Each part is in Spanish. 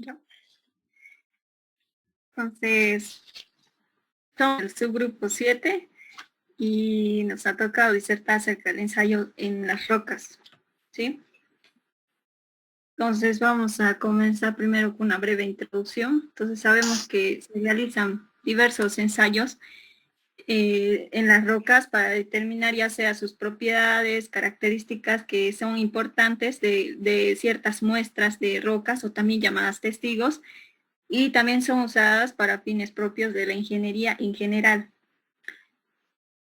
Ya. Entonces, somos el subgrupo 7 y nos ha tocado disertar acerca del ensayo en las rocas, ¿sí? Entonces vamos a comenzar primero con una breve introducción. Entonces sabemos que se realizan diversos ensayos en las rocas para determinar ya sea sus propiedades, características que son importantes de ciertas muestras de rocas o también llamadas testigos, y también son usadas para fines propios de la ingeniería en general.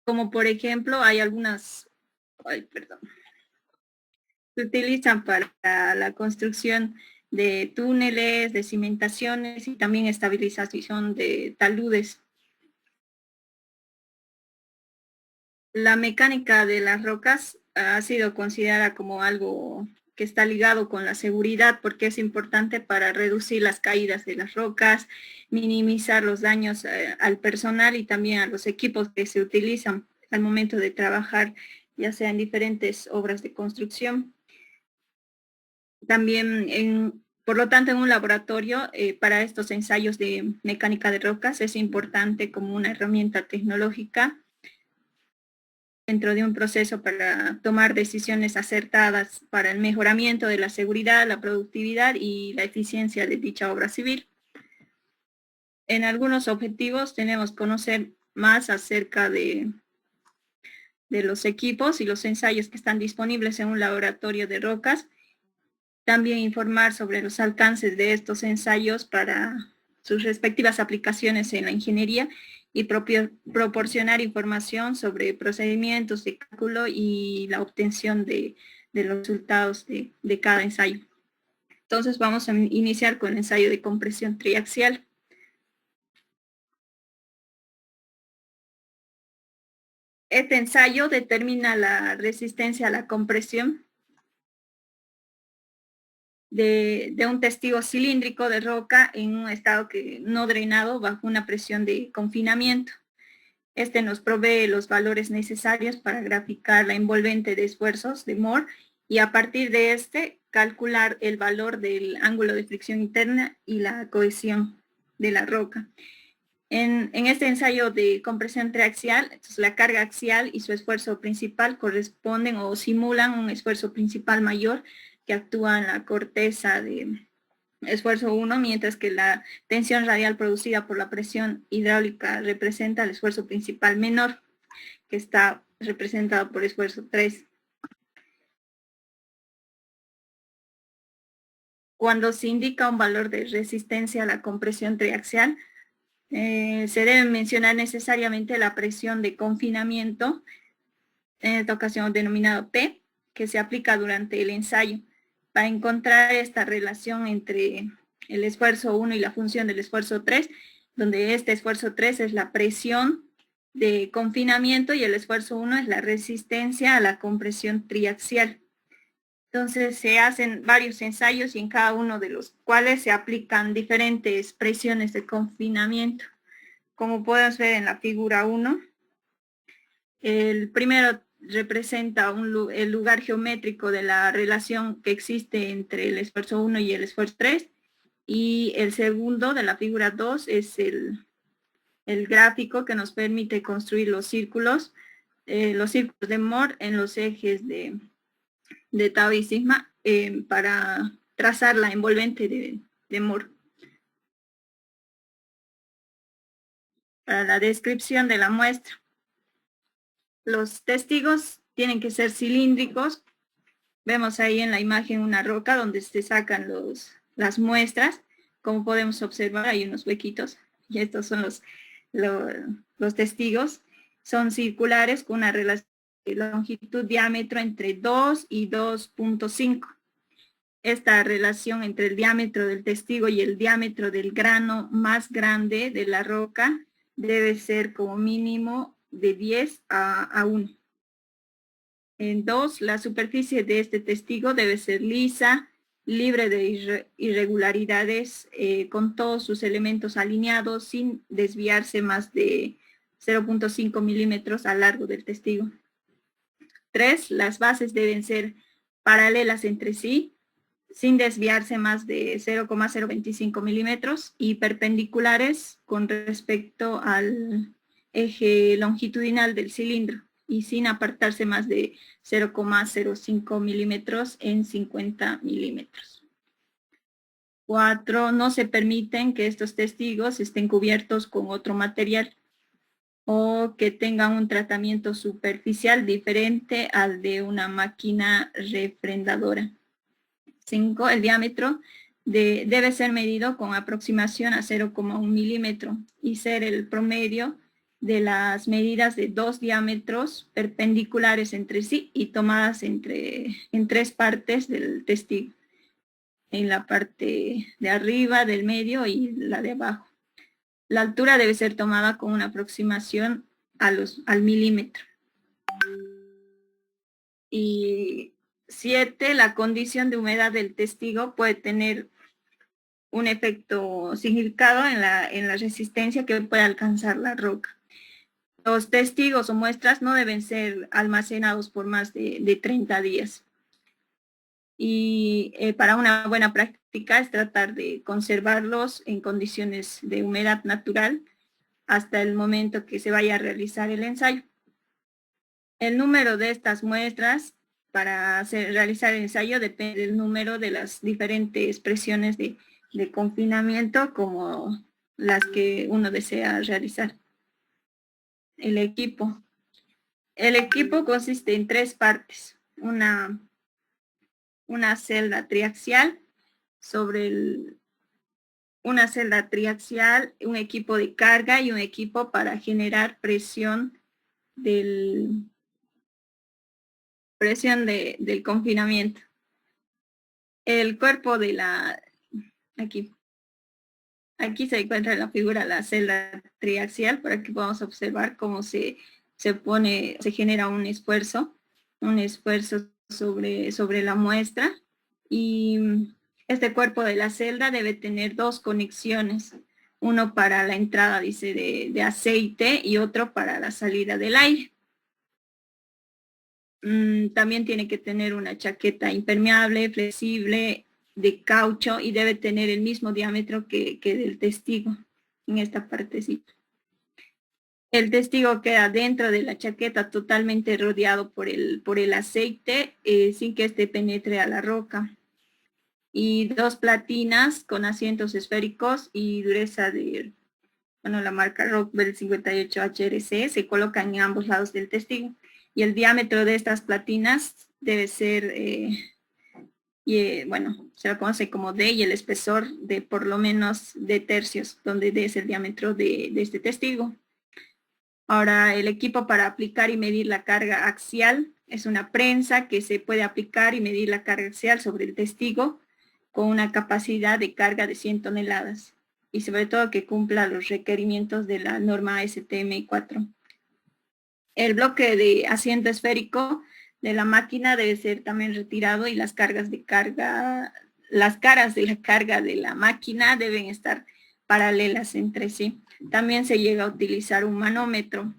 Como por ejemplo, hay algunas, se utilizan para la construcción de túneles, de cimentaciones y también estabilización de taludes. La mecánica de las rocas ha sido considerada como algo que está ligado con la seguridad porque es importante para reducir las caídas de las rocas, minimizar los daños al personal y también a los equipos que se utilizan al momento de trabajar, ya sea en diferentes obras de construcción. También, por lo tanto, en un laboratorio, para estos ensayos de mecánica de rocas, es importante como una herramienta tecnológica dentro de un proceso para tomar decisiones acertadas para el mejoramiento de la seguridad, la productividad y la eficiencia de dicha obra civil. En algunos objetivos tenemos que conocer más acerca de los equipos y los ensayos que están disponibles en un laboratorio de rocas. También informar sobre los alcances de estos ensayos para sus respectivas aplicaciones en la ingeniería y proporcionar información sobre procedimientos de cálculo y la obtención de los resultados de cada ensayo. Entonces vamos a iniciar con el ensayo de compresión triaxial. Este ensayo determina la resistencia a la compresión de un testigo cilíndrico de roca en un estado que no drenado bajo una presión de confinamiento. Este nos provee los valores necesarios para graficar la envolvente de esfuerzos de Moore y a partir de este calcular el valor del ángulo de fricción interna y la cohesión de la roca. En este ensayo de compresión triaxial, entonces la carga axial y su esfuerzo principal corresponden o simulan un esfuerzo principal mayor que actúa en la corteza de esfuerzo 1, mientras que la tensión radial producida por la presión hidráulica representa el esfuerzo principal menor, que está representado por esfuerzo 3. Cuando se indica un valor de resistencia a la compresión triaxial, se debe mencionar necesariamente la presión de confinamiento, en esta ocasión denominado P, que se aplica durante el ensayo, para encontrar esta relación entre el esfuerzo 1 y la función del esfuerzo 3, donde este esfuerzo 3 es la presión de confinamiento y el esfuerzo 1 es la resistencia a la compresión triaxial. Entonces se hacen varios ensayos y en cada uno de los cuales se aplican diferentes presiones de confinamiento. Como pueden ver en la figura 1, el primero representa el lugar geométrico de la relación que existe entre el esfuerzo 1 y el esfuerzo 3, y el segundo de la figura 2 es el gráfico que nos permite construir los círculos de Moore en los ejes de tau y sigma para trazar la envolvente de Moore. Para la descripción de la muestra, los testigos tienen que ser cilíndricos. Vemos ahí en la imagen una roca donde se sacan las muestras. Como podemos observar, hay unos huequitos y estos son los testigos. Son circulares con una relación de longitud-diámetro entre 2 y 2.5. Esta relación entre el diámetro del testigo y el diámetro del grano más grande de la roca debe ser como mínimo de 10 a 1. En 2, la superficie de este testigo debe ser lisa, libre de irregularidades, con todos sus elementos alineados, sin desviarse más de 0.5 milímetros a largo del testigo. 3, las bases deben ser paralelas entre sí, sin desviarse más de 0,025 milímetros y perpendiculares con respecto al eje longitudinal del cilindro y sin apartarse más de 0,05 milímetros en 50 milímetros. 4. No se permiten que estos testigos estén cubiertos con otro material o que tengan un tratamiento superficial diferente al de una máquina refrendadora. 5. El diámetro debe ser medido con aproximación a 0,1 milímetro y ser el promedio de las medidas de dos diámetros perpendiculares entre sí y tomadas en tres partes del testigo, en la parte de arriba, del medio y la de abajo. La altura debe ser tomada con una aproximación al milímetro. Y 7. La condición de humedad del testigo puede tener un efecto significado en la resistencia que puede alcanzar la roca. Los testigos o muestras no deben ser almacenados por más de 30 días. Y para una buena práctica es tratar de conservarlos en condiciones de humedad natural hasta el momento que se vaya a realizar el ensayo. El número de estas muestras para realizar el ensayo depende del número de las diferentes presiones de confinamiento como las que uno desea realizar. El equipo. El equipo consiste en tres partes. Una celda triaxial una celda triaxial, un equipo de carga y un equipo para generar presión del confinamiento. El cuerpo de aquí se encuentra en la figura la celda triaxial para que podamos observar cómo se genera un esfuerzo sobre la muestra, y este cuerpo de la celda debe tener dos conexiones, uno para la entrada, dice, de aceite y otro para la salida del aire. También tiene que tener una chaqueta impermeable, flexible, de caucho, y debe tener el mismo diámetro que del testigo en esta partecita. El testigo queda dentro de la chaqueta totalmente rodeado por el aceite sin que éste penetre a la roca. Y dos platinas con asientos esféricos y dureza de, la marca Rockwell 58 HRC se colocan en ambos lados del testigo. Y el diámetro de estas platinas debe ser, se lo conoce como D, y el espesor de por lo menos de tercios, donde D es el diámetro de este testigo. Ahora, el equipo para aplicar y medir la carga axial es una prensa que se puede aplicar y medir la carga axial sobre el testigo con una capacidad de carga de 100 toneladas y sobre todo que cumpla los requerimientos de la norma STM 4. El bloque de asiento esférico de la máquina debe ser también retirado y las caras de la carga de la máquina deben estar paralelas entre sí. También se llega a utilizar un manómetro,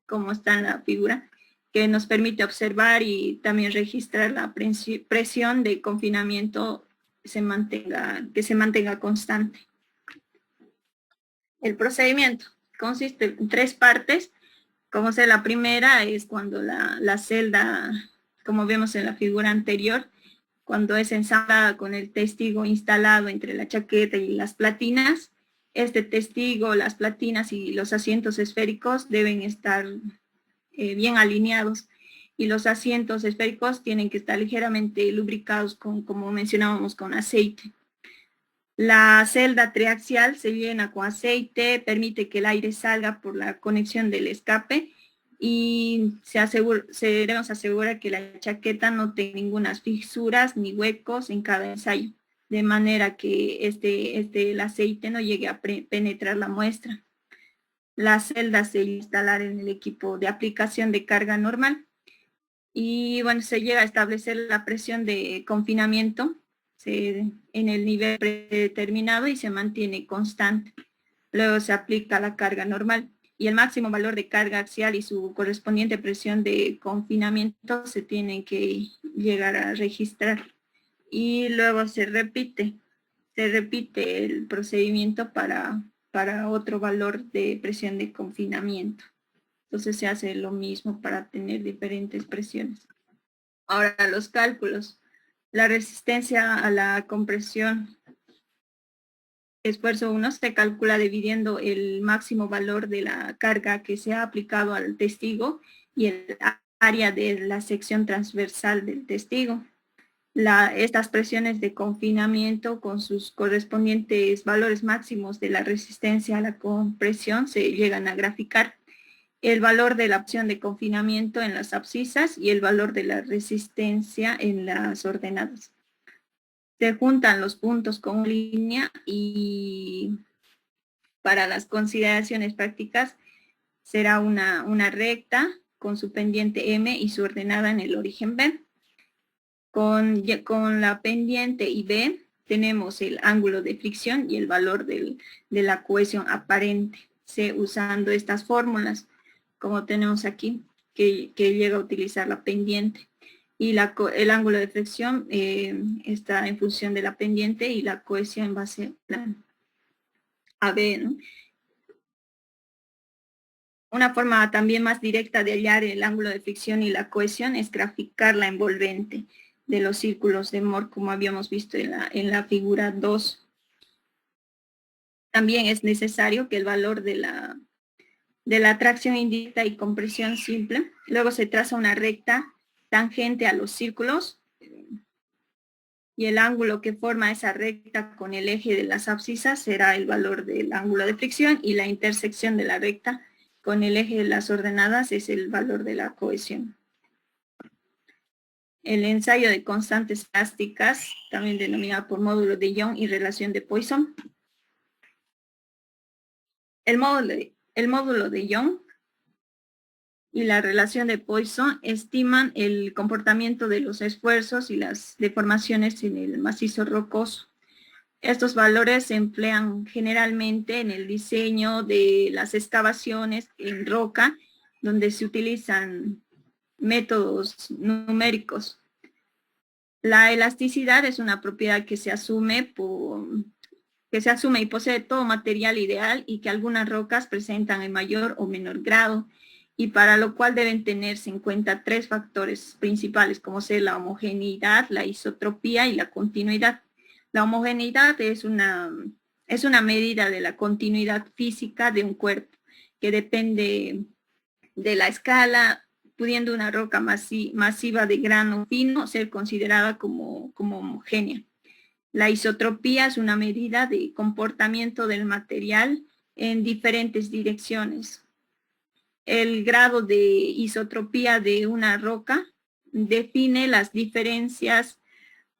como está en la figura, que nos permite observar y también registrar la presión de confinamiento que se mantenga constante. El procedimiento consiste en tres partes. Como sea, la primera es cuando la celda, como vemos en la figura anterior, cuando es ensamblada con el testigo instalado entre la chaqueta y las platinas. Este testigo, las platinas y los asientos esféricos deben estar bien alineados, y los asientos esféricos tienen que estar ligeramente lubricados como mencionábamos, con aceite. La celda triaxial se llena con aceite, permite que el aire salga por la conexión del escape, y debemos asegurar que la chaqueta no tenga ninguna fisuras ni huecos en cada ensayo, de manera que el aceite no llegue a penetrar la muestra. La celda se instalar en el equipo de aplicación de carga normal, y se llega a establecer la presión de confinamiento en el nivel predeterminado y se mantiene constante. Luego se aplica la carga normal y el máximo valor de carga axial y su correspondiente presión de confinamiento se tienen que llegar a registrar. y luego se repite el procedimiento para otro valor de presión de confinamiento. Entonces se hace lo mismo para tener diferentes presiones. Ahora los cálculos. La resistencia a la compresión esfuerzo 1 se calcula dividiendo el máximo valor de la carga que se ha aplicado al testigo y el área de la sección transversal del testigo. Estas presiones de confinamiento con sus correspondientes valores máximos de la resistencia a la compresión se llegan a graficar. El valor de la opción de confinamiento en las abscisas y el valor de la resistencia en las ordenadas. Se juntan los puntos con línea y para las consideraciones prácticas será una recta con su pendiente M y su ordenada en el origen B. Con la pendiente y B tenemos el ángulo de fricción y el valor de la cohesión aparente. Usando estas fórmulas, como tenemos aquí, que llega a utilizar la pendiente. Y el ángulo de fricción está en función de la pendiente y la cohesión en base a B, ¿no? Una forma también más directa de hallar el ángulo de fricción y la cohesión es graficar la envolvente de los círculos de Mohr, como habíamos visto en la figura 2. También es necesario que el valor de la tracción indirecta y compresión simple, luego se traza una recta tangente a los círculos, y el ángulo que forma esa recta con el eje de las abscisas será el valor del ángulo de fricción, y la intersección de la recta con el eje de las ordenadas es el valor de la cohesión. El ensayo de constantes elásticas, también denominado por módulo de Young y relación de Poisson. El módulo de Young y la relación de Poisson estiman el comportamiento de los esfuerzos y las deformaciones en el macizo rocoso. Estos valores se emplean generalmente en el diseño de las excavaciones en roca, donde se utilizan métodos numéricos. La elasticidad es una propiedad que se asume y posee todo material ideal y que algunas rocas presentan en mayor o menor grado, y para lo cual deben tenerse en cuenta tres factores principales, como ser la homogeneidad, la isotropía y la continuidad. La homogeneidad es una medida de la continuidad física de un cuerpo, que depende de la escala, pudiendo una roca masiva de grano fino ser considerada como homogénea. La isotropía es una medida de comportamiento del material en diferentes direcciones. El grado de isotropía de una roca define las diferencias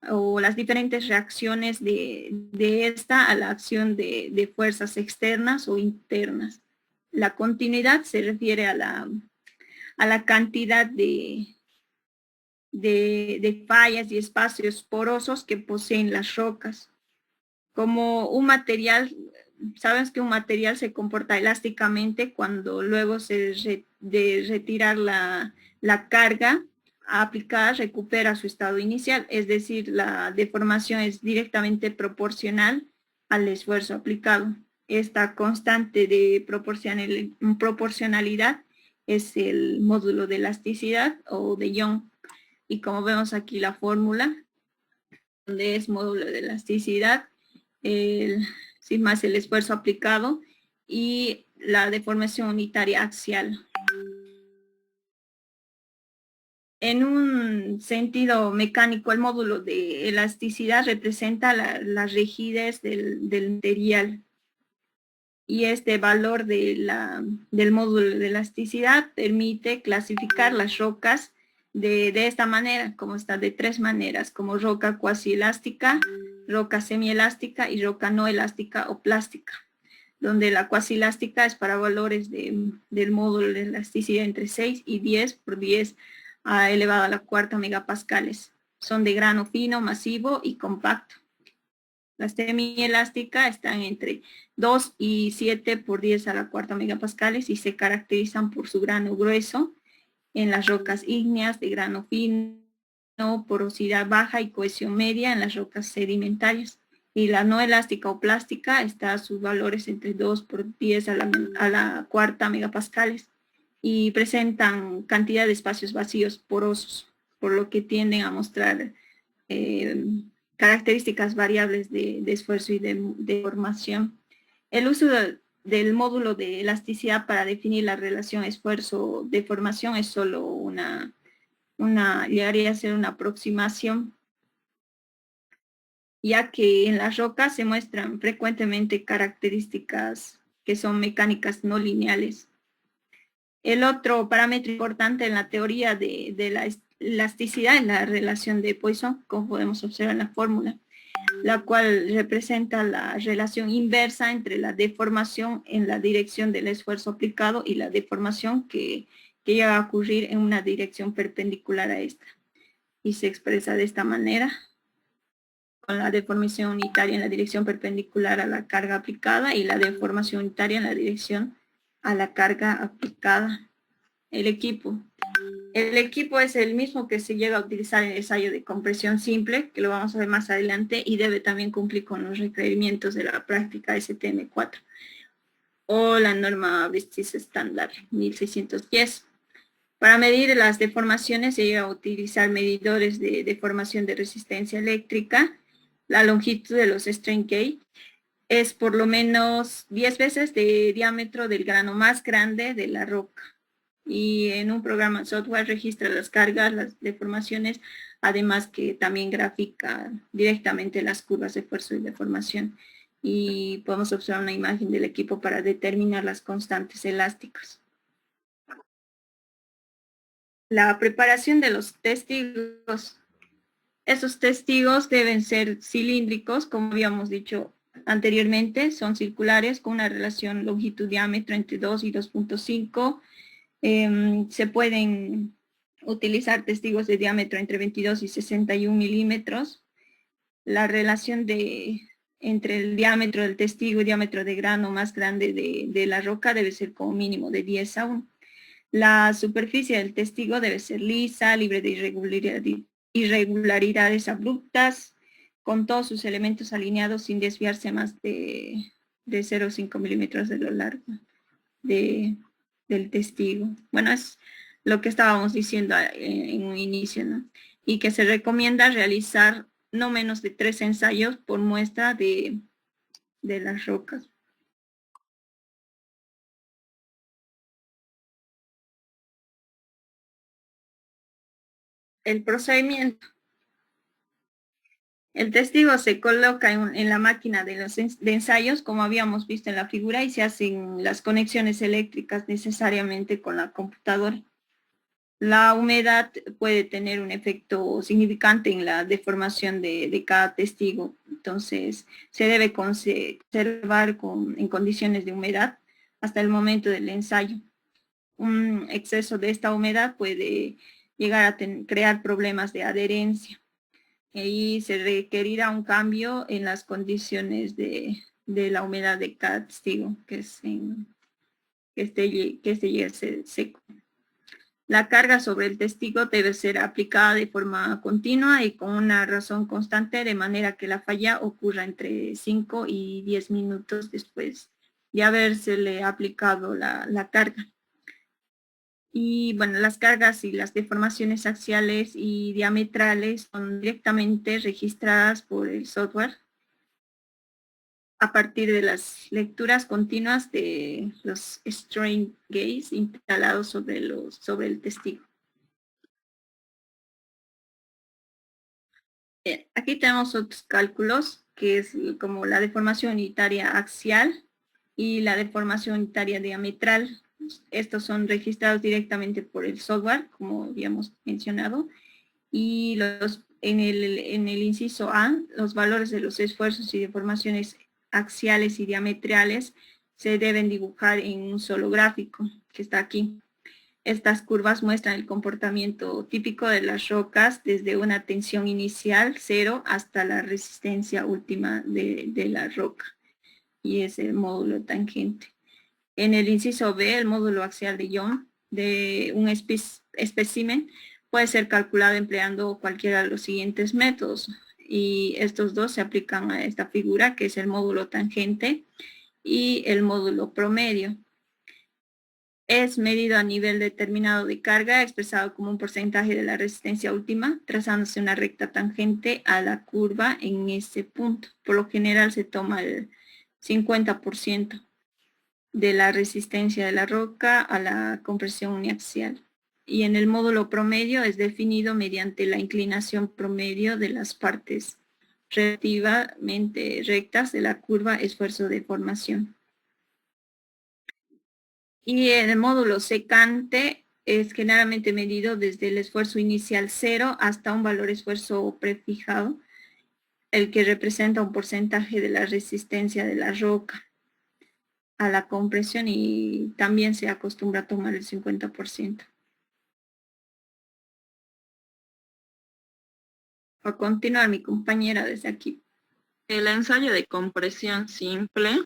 o las diferentes reacciones de esta a la acción de fuerzas externas o internas. La continuidad se refiere a la cantidad de fallas y espacios porosos que poseen las rocas. Como un material, sabes que un material se comporta elásticamente cuando luego de retirar la carga aplicada recupera su estado inicial, es decir, la deformación es directamente proporcional al esfuerzo aplicado. Esta constante de proporcionalidad es el módulo de elasticidad o de Young. Y como vemos aquí la fórmula, donde es módulo de elasticidad, sin más el esfuerzo aplicado y la deformación unitaria axial. En un sentido mecánico, el módulo de elasticidad representa la rigidez del material, y este valor del módulo de elasticidad permite clasificar las rocas de esta manera, como está de tres maneras, como roca cuasi elástica, roca semielástica y roca no elástica o plástica, donde la cuasi elástica es para valores del módulo de elasticidad entre 6 y 10 por 10 elevado a la cuarta megapascales. Son de grano fino, masivo y compacto. La semielástica están entre 2 y 7 por 10 a la cuarta megapascales y se caracterizan por su grano grueso en las rocas ígneas de grano fino porosidad baja y cohesión media en las rocas sedimentarias. Y la no elástica o plástica está a sus valores entre 2 por 10 a la cuarta megapascales y presentan cantidad de espacios vacíos porosos, por lo que tienden a mostrar características variables de esfuerzo y de formación. El uso del módulo de elasticidad para definir la relación esfuerzo-deformación es solo llegaría a ser una aproximación, ya que en las rocas se muestran frecuentemente características que son mecánicas no lineales. El otro parámetro importante en la teoría de la elasticidad es la relación de Poisson, como podemos observar en la fórmula, la cual representa la relación inversa entre la deformación en la dirección del esfuerzo aplicado y la deformación que llega a ocurrir en una dirección perpendicular a esta. Y se expresa de esta manera, con la deformación unitaria en la dirección perpendicular a la carga aplicada y la deformación unitaria en la dirección a la carga aplicada. El equipo es el mismo que se llega a utilizar en el ensayo de compresión simple, que lo vamos a ver más adelante, y debe también cumplir con los requerimientos de la práctica STM4 o la norma British estándar 1610. Para medir las deformaciones se llega a utilizar medidores de deformación de resistencia eléctrica. La longitud de los strain gauge es por lo menos 10 veces de diámetro del grano más grande de la roca. Y en un programa software registra las cargas, las deformaciones, además que también grafica directamente las curvas de esfuerzo y deformación. Y podemos observar una imagen del equipo para determinar las constantes elásticas. La preparación de los testigos. Esos testigos deben ser cilíndricos, como habíamos dicho anteriormente, son circulares con una relación longitud-diámetro entre 2 y 2.5. Se pueden utilizar testigos de diámetro entre 22 y 61 milímetros. La relación entre el diámetro del testigo y diámetro de grano más grande de la roca debe ser como mínimo de 10 a 1. La superficie del testigo debe ser lisa, libre de irregularidades abruptas, con todos sus elementos alineados sin desviarse más de 0,5 milímetros de lo largo del testigo. Bueno, es lo que estábamos diciendo en un inicio, ¿no? Y que se recomienda realizar no menos de 3 ensayos por muestra de las rocas. El procedimiento. El testigo se coloca en la máquina de ensayos, como habíamos visto en la figura, y se hacen las conexiones eléctricas necesariamente con la computadora. La humedad puede tener un efecto significante en la deformación de cada testigo, entonces se debe conservar en condiciones de humedad hasta el momento del ensayo. Un exceso de esta humedad puede llegar a crear problemas de adherencia y se requerirá un cambio en las condiciones de la humedad de cada testigo, que este llegue a ser seco. La carga sobre el testigo debe ser aplicada de forma continua y con una razón constante, de manera que la falla ocurra entre 5 y 10 minutos después de habérsele aplicado la carga. Y bueno, las cargas y las deformaciones axiales y diametrales son directamente registradas por el software a partir de las lecturas continuas de los strain gauges instalados sobre el testigo. Aquí tenemos otros cálculos, que es como la deformación unitaria axial y la deformación unitaria diametral. Estos son registrados directamente por el software, como habíamos mencionado, y en el inciso A, los valores de los esfuerzos y deformaciones axiales y diametrales se deben dibujar en un solo gráfico, que está aquí. Estas curvas muestran el comportamiento típico de las rocas desde una tensión inicial, 0, hasta la resistencia última de la roca, y es el módulo tangente. En el inciso B, el módulo axial de Young de un espécimen puede ser calculado empleando cualquiera de los siguientes métodos. Y estos dos se aplican a esta figura, que es el módulo tangente y el módulo promedio. Es medido a nivel determinado de carga, expresado como un porcentaje de la resistencia última, trazándose una recta tangente a la curva en ese punto. Por lo general se toma el 50% de la resistencia de la roca a la compresión uniaxial. Y en el módulo promedio es definido mediante la inclinación promedio de las partes relativamente rectas de la curva esfuerzo de formación. Y en el módulo secante es generalmente medido desde el esfuerzo inicial 0 hasta un valor esfuerzo prefijado, el que representa un porcentaje de la resistencia de la roca a la compresión, y también se acostumbra a tomar el 50%. A continuar, mi compañera desde aquí. El ensayo de compresión simple.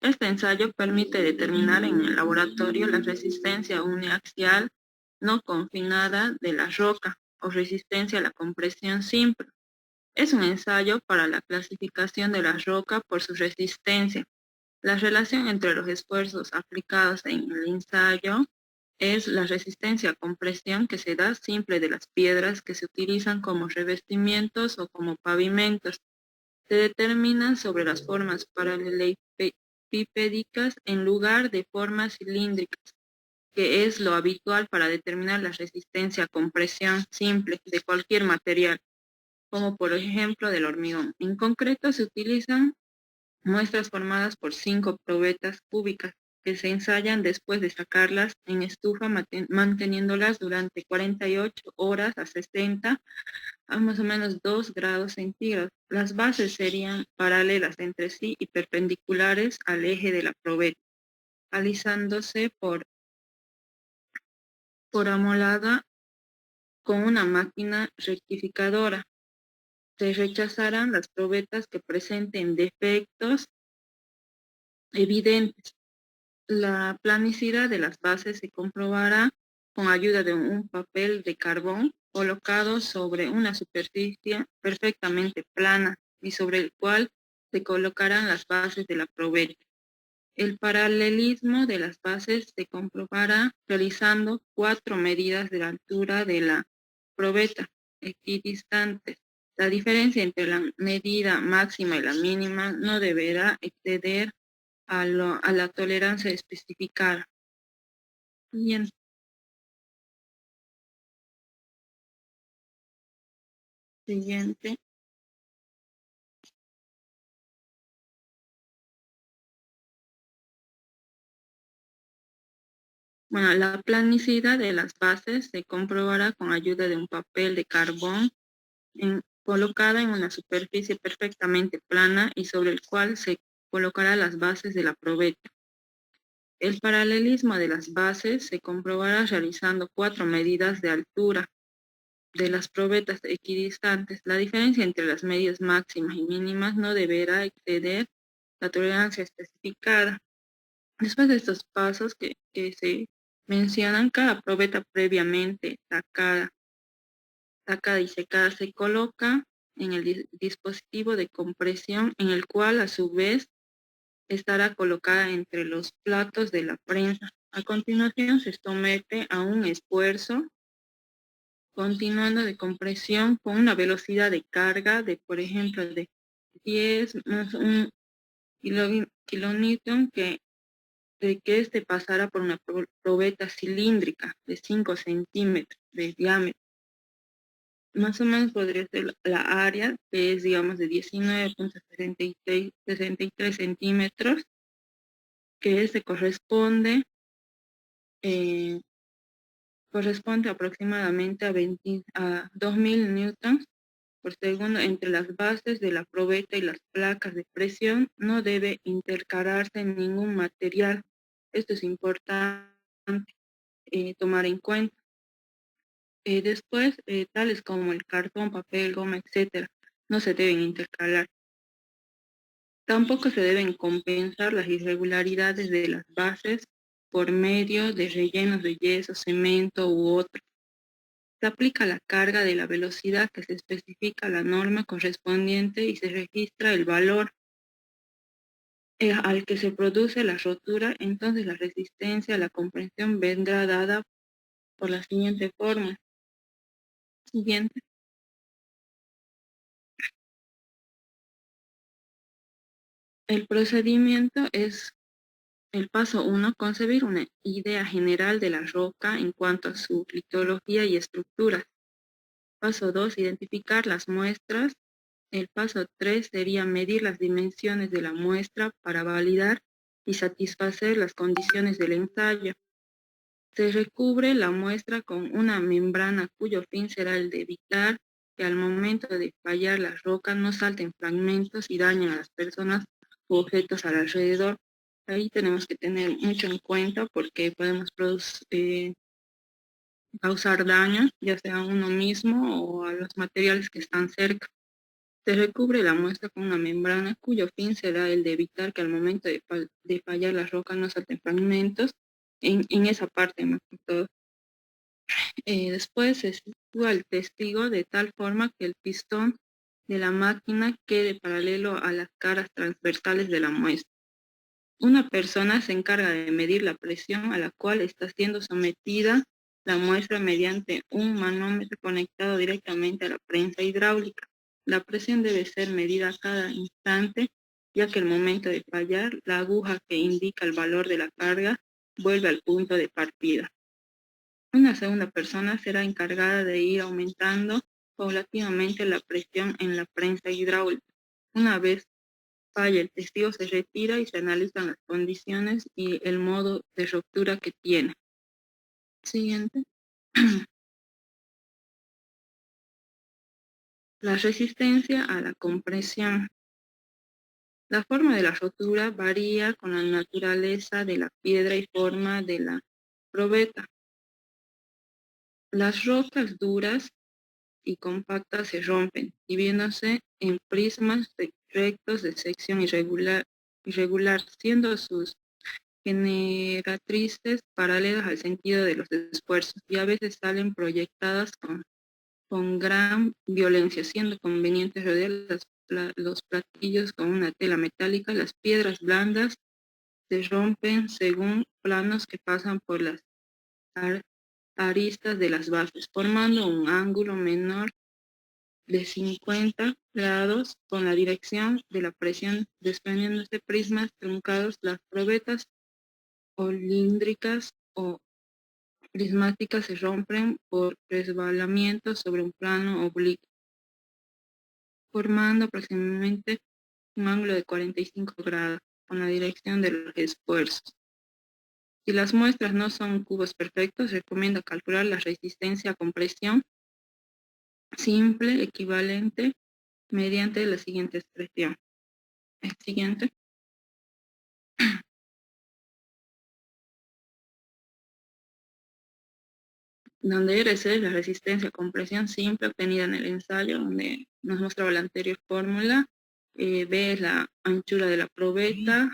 Este ensayo permite determinar en el laboratorio la resistencia uniaxial no confinada de la roca o resistencia a la compresión simple. Es un ensayo para la clasificación de la roca por su resistencia. La relación entre los esfuerzos aplicados en el ensayo es la resistencia a compresión que se da simple de las piedras que se utilizan como revestimientos o como pavimentos. Se determinan sobre las formas paralelepípedicas en lugar de formas cilíndricas, que es lo habitual para determinar la resistencia a compresión simple de cualquier material, como por ejemplo del hormigón. En concreto, se utilizan muestras formadas por 5 probetas cúbicas que se ensayan después de sacarlas en estufa, manteniéndolas durante 48 horas a 60 a más o menos 2 grados centígrados. Las bases serían paralelas entre sí y perpendiculares al eje de la probeta, alisándose por amolada con una máquina rectificadora. Se rechazarán las probetas que presenten defectos evidentes. La planicidad de las bases se comprobará con ayuda de un papel de carbón colocado sobre una superficie perfectamente plana y sobre el cual se colocarán las bases de la probeta. El paralelismo de las bases se comprobará realizando 4 medidas de la altura de la probeta equidistantes. La diferencia entre la medida máxima y la mínima no deberá exceder a la tolerancia especificada. Bien. Siguiente. Bueno, la planicidad de las bases se comprobará con ayuda de un papel de carbón colocada en una superficie perfectamente plana y sobre el cual se colocará las bases de la probeta. El paralelismo de las bases se comprobará realizando 4 medidas de altura de las probetas equidistantes. La diferencia entre las medidas máximas y mínimas no deberá exceder la tolerancia especificada. Después de estos pasos que se mencionan, cada probeta previamente sacada y secada se coloca en el dispositivo de compresión, en el cual a su vez estará colocada entre los platos de la prensa. A continuación se somete a un esfuerzo continuando de compresión con una velocidad de carga de, por ejemplo, de 10 más un kilonewton, de que este pasará por una probeta cilíndrica de 5 centímetros de diámetro. Más o menos podría ser la área, que es, digamos, de 19.63 centímetros, que se corresponde aproximadamente a 2000 newtons por segundo entre las bases de la probeta y las placas de presión. No debe intercalarse ningún material. Esto es importante tomar en cuenta. Después, tales como el cartón, papel, goma, etcétera, no se deben intercalar. Tampoco se deben compensar las irregularidades de las bases por medio de rellenos de yeso, cemento u otro. Se aplica la carga de la velocidad que se especifica la norma correspondiente y se registra el valor al que se produce la rotura. Entonces la resistencia a la compresión vendrá dada por la siguiente forma. Siguiente. El procedimiento es el paso 1, concebir una idea general de la roca en cuanto a su litología y estructura. Paso 2, identificar las muestras. El paso 3 sería medir las dimensiones de la muestra para validar y satisfacer las condiciones del ensayo. Se recubre la muestra con una membrana cuyo fin será el de evitar que al momento de fallar la roca no salten fragmentos y dañen a las personas u objetos alrededor. Ahí tenemos que tener mucho en cuenta porque podemos causar daño, ya sea a uno mismo o a los materiales que están cerca. Se recubre la muestra con una membrana cuyo fin será el de evitar que al momento de fallar la roca no salten fragmentos en esa parte más que todo. Después se sitúa el testigo de tal forma que el pistón de la máquina quede paralelo a las caras transversales de la muestra. Una persona se encarga de medir la presión a la cual está siendo sometida la muestra mediante un manómetro conectado directamente a la prensa hidráulica. La presión debe ser medida a cada instante, ya que al momento de fallar, la aguja que indica el valor de la carga vuelve al punto de partida. Una segunda persona será encargada de ir aumentando paulatinamente la presión en la prensa hidráulica. Una vez falla, el testigo se retira y se analizan las condiciones y el modo de ruptura que tiene. Siguiente. La resistencia a la compresión. La forma de la rotura varía con la naturaleza de la piedra y forma de la probeta. Las rocas duras y compactas se rompen, dividiéndose en prismas rectos de sección irregular, siendo sus generatrices paralelas al sentido de los esfuerzos y a veces salen proyectadas con gran violencia, siendo conveniente rodear los platillos con una tela metálica. Las piedras blandas se rompen según planos que pasan por las aristas de las bases, formando un ángulo menor de 50 grados con la dirección de la presión, desprendiéndose prismas truncados. Las probetas cilíndricas o prismáticas se rompen por resbalamiento sobre un plano oblicuo, formando aproximadamente un ángulo de 45 grados con la dirección de los esfuerzos. Si las muestras no son cubos perfectos, se recomienda calcular la resistencia a compresión simple equivalente mediante la siguiente expresión. El siguiente. Donde RC es la resistencia a compresión simple obtenida en el ensayo, donde nos mostraba la anterior fórmula. B es la anchura de la probeta,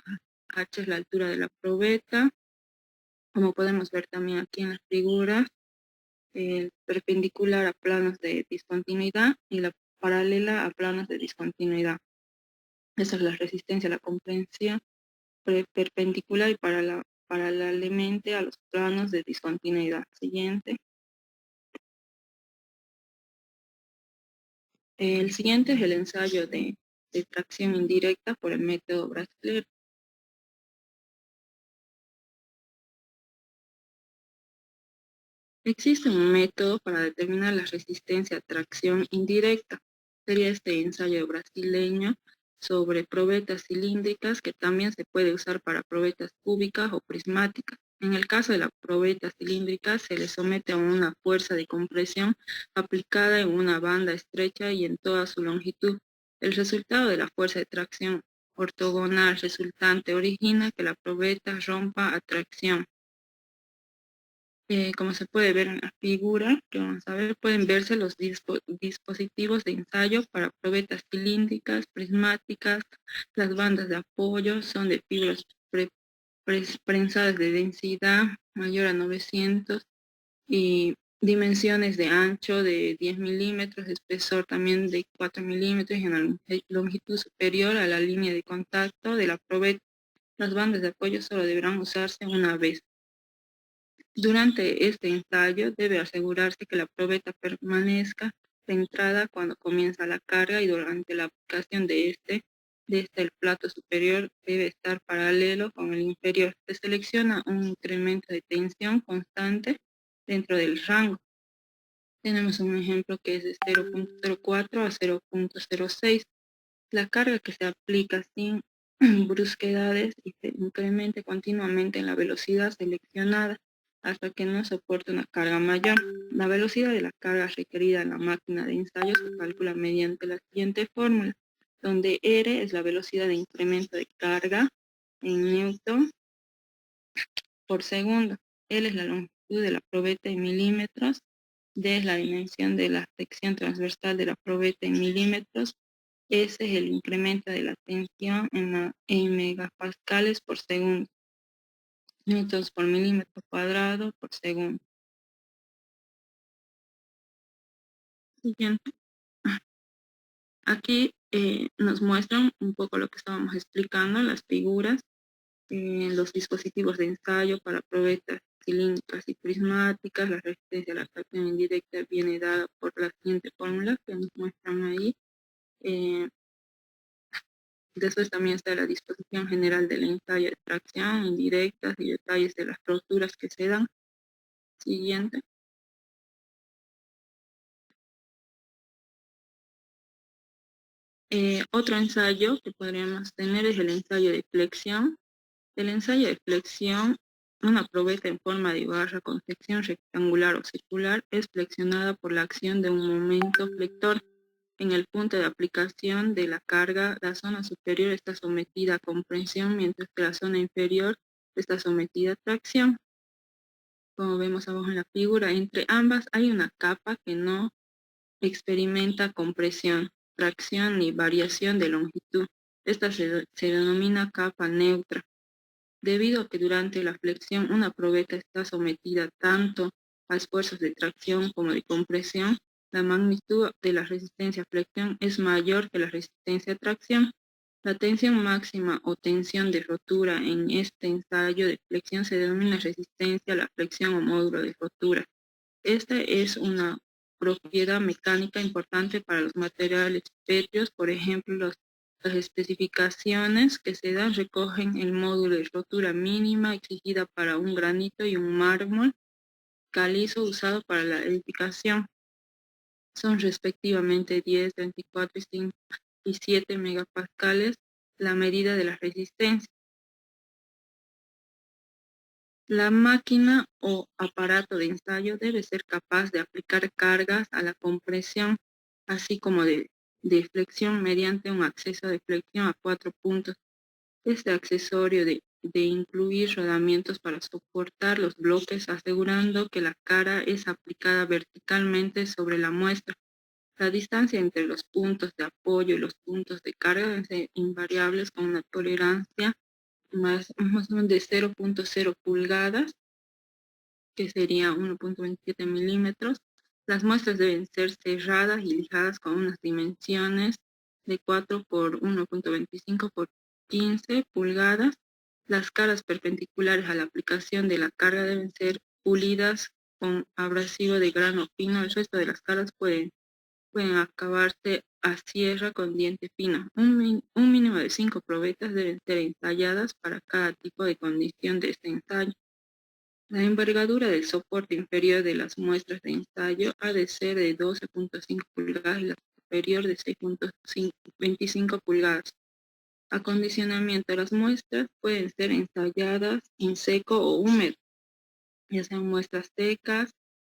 H es la altura de la probeta, como podemos ver también aquí en las figuras, perpendicular a planos de discontinuidad y la paralela a planos de discontinuidad. Esa es la resistencia a la compresión perpendicular y paralelamente a los planos de discontinuidad. Siguiente. El siguiente es el ensayo de tracción indirecta por el método brasilero. Existe un método para determinar la resistencia a tracción indirecta. Sería este ensayo brasileño sobre probetas cilíndricas, que también se puede usar para probetas cúbicas o prismáticas. En el caso de la probeta cilíndrica, se le somete a una fuerza de compresión aplicada en una banda estrecha y en toda su longitud. El resultado de la fuerza de tracción ortogonal resultante origina que la probeta rompa a tracción. Como se puede ver en la figura que vamos a ver, pueden verse los dispositivos de ensayo para probetas cilíndricas, prismáticas. Las bandas de apoyo son de fibras prensadas de densidad mayor a 900 y dimensiones de ancho de 10 milímetros, espesor también de 4 milímetros y una longitud superior a la línea de contacto de la probeta. Las bandas de apoyo solo deberán usarse una vez. Durante este ensayo debe asegurarse que la probeta permanezca centrada cuando comienza la carga y durante la aplicación de el plato superior debe estar paralelo con el inferior. Se selecciona un incremento de tensión constante dentro del rango. Tenemos un ejemplo que es de 0.04 a 0.06. La carga que se aplica sin brusquedades y se incremente continuamente en la velocidad seleccionada hasta que no soporte una carga mayor. La velocidad de la carga requerida en la máquina de ensayo se calcula mediante la siguiente fórmula, donde R es la velocidad de incremento de carga en newton por segundo, L es la longitud de la probeta en milímetros, D es la dimensión de la sección transversal de la probeta en milímetros, S es el incremento de la tensión en megapascales por segundo, newtons por milímetro cuadrado por segundo. Siguiente. Aquí nos muestran un poco lo que estábamos explicando, las figuras, los dispositivos de ensayo para probetas cilíndricas y prismáticas. La resistencia a la tracción indirecta viene dada por la siguiente fórmula que nos muestran ahí. Después también está la disposición general del ensayo de tracción indirectas y detalles de las roturas que se dan. Siguiente. Otro ensayo que podríamos tener es el ensayo de flexión. El ensayo de flexión, una probeta en forma de barra con sección rectangular o circular, es flexionada por la acción de un momento flector. En el punto de aplicación de la carga, la zona superior está sometida a compresión, mientras que la zona inferior está sometida a tracción. Como vemos abajo en la figura, entre ambas hay una capa que no experimenta compresión, tracción ni variación de longitud. Esta se denomina capa neutra. Debido a que durante la flexión una probeta está sometida tanto a esfuerzos de tracción como de compresión, la magnitud de la resistencia a flexión es mayor que la resistencia a tracción. La tensión máxima o tensión de rotura en este ensayo de flexión se denomina resistencia a la flexión o módulo de rotura. Esta es una propiedad mecánica importante para los materiales pétreos. Por ejemplo, las especificaciones que se dan recogen el módulo de rotura mínima exigida para un granito y un mármol calizo usado para la edificación. Son respectivamente 10, 24 y 7 megapascales la medida de la resistencia. La máquina o aparato de ensayo debe ser capaz de aplicar cargas a la compresión, así como de flexión mediante un acceso de flexión a 4 puntos. Este accesorio de incluir rodamientos para soportar los bloques, asegurando que la cara es aplicada verticalmente sobre la muestra. La distancia entre los puntos de apoyo y los puntos de carga deben ser invariables con una tolerancia más o menos de 0.0 pulgadas, que sería 1.27 milímetros. Las muestras deben ser cerradas y lijadas con unas dimensiones de 4 por 1.25 por 15 pulgadas. Las caras perpendiculares a la aplicación de la carga deben ser pulidas con abrasivo de grano fino. El resto de las caras pueden acabarse a sierra con diente fino. Un mínimo de 5 probetas deben ser ensayadas para cada tipo de condición de este ensayo. La envergadura del soporte inferior de las muestras de ensayo ha de ser de 12.5 pulgadas y la superior de 6.25 pulgadas. Acondicionamiento. Las muestras pueden ser ensayadas en seco o húmedo, ya sean muestras secas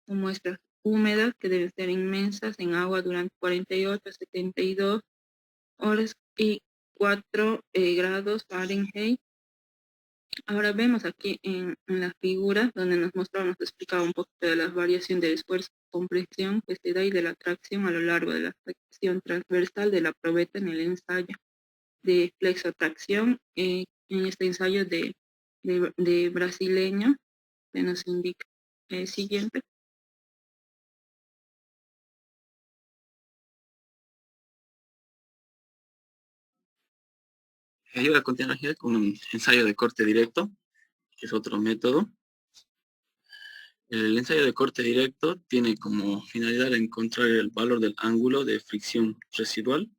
o muestras húmedas que deben ser inmensas en agua durante 48 a 72 horas y 4 grados Fahrenheit. Ahora vemos aquí en las figuras donde nos explicaba un poquito de la variación del esfuerzo de compresión que se da y de la tracción a lo largo de la sección transversal de la probeta en el ensayo de flexotracción, en este ensayo de brasileño que nos indica. Siguiente. Yo voy a continuar ya con un ensayo de corte directo, que es otro método. El ensayo de corte directo tiene como finalidad encontrar el valor del ángulo de fricción residual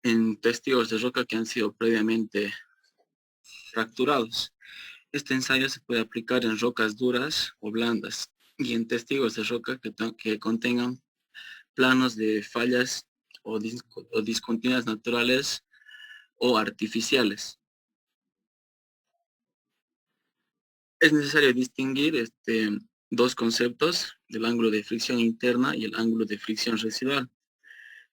en testigos de roca que han sido previamente fracturados. Este ensayo se puede aplicar en rocas duras o blandas y en testigos de roca que contengan planos de fallas o discontinuidades naturales o artificiales. Es necesario distinguir dos conceptos del ángulo de fricción interna y el ángulo de fricción residual,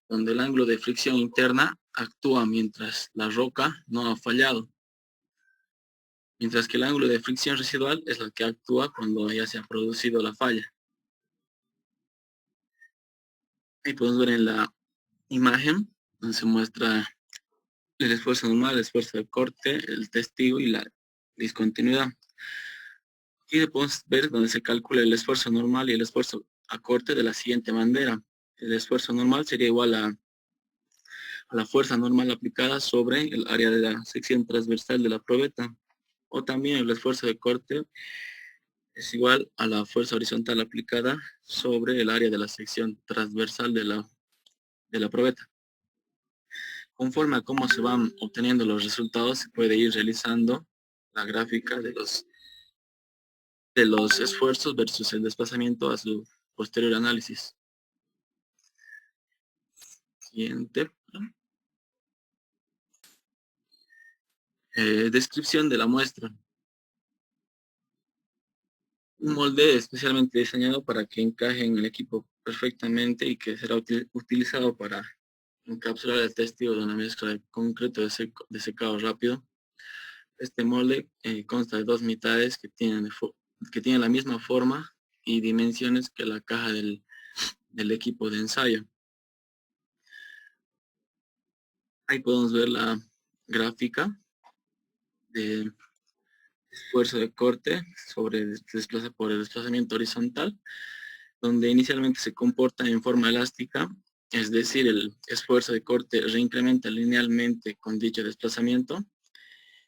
donde el ángulo de fricción interna actúa mientras la roca no ha fallado, mientras que el ángulo de fricción residual es el que actúa cuando ya se ha producido la falla. Ahí podemos ver en la imagen donde se muestra el esfuerzo normal, el esfuerzo de corte, el testigo y la discontinuidad. Aquí podemos ver donde se calcula el esfuerzo normal y el esfuerzo a corte de la siguiente manera. El esfuerzo normal sería igual a la fuerza normal aplicada sobre el área de la sección transversal de la probeta. O también el esfuerzo de corte es igual a la fuerza horizontal aplicada sobre el área de la sección transversal de la probeta. Conforme a cómo se van obteniendo los resultados, se puede ir realizando la gráfica de los esfuerzos versus el desplazamiento a su posterior análisis. Siguiente. Descripción de la muestra. Un molde especialmente diseñado para que encaje en el equipo perfectamente y que será utilizado para encapsular el testigo de una mezcla de concreto de secado rápido. Este molde consta de dos mitades que tienen la misma forma y dimensiones que la caja del equipo de ensayo. Ahí podemos ver la gráfica de esfuerzo de corte por el desplazamiento horizontal, donde inicialmente se comporta en forma elástica, es decir, el esfuerzo de corte reincrementa linealmente con dicho desplazamiento,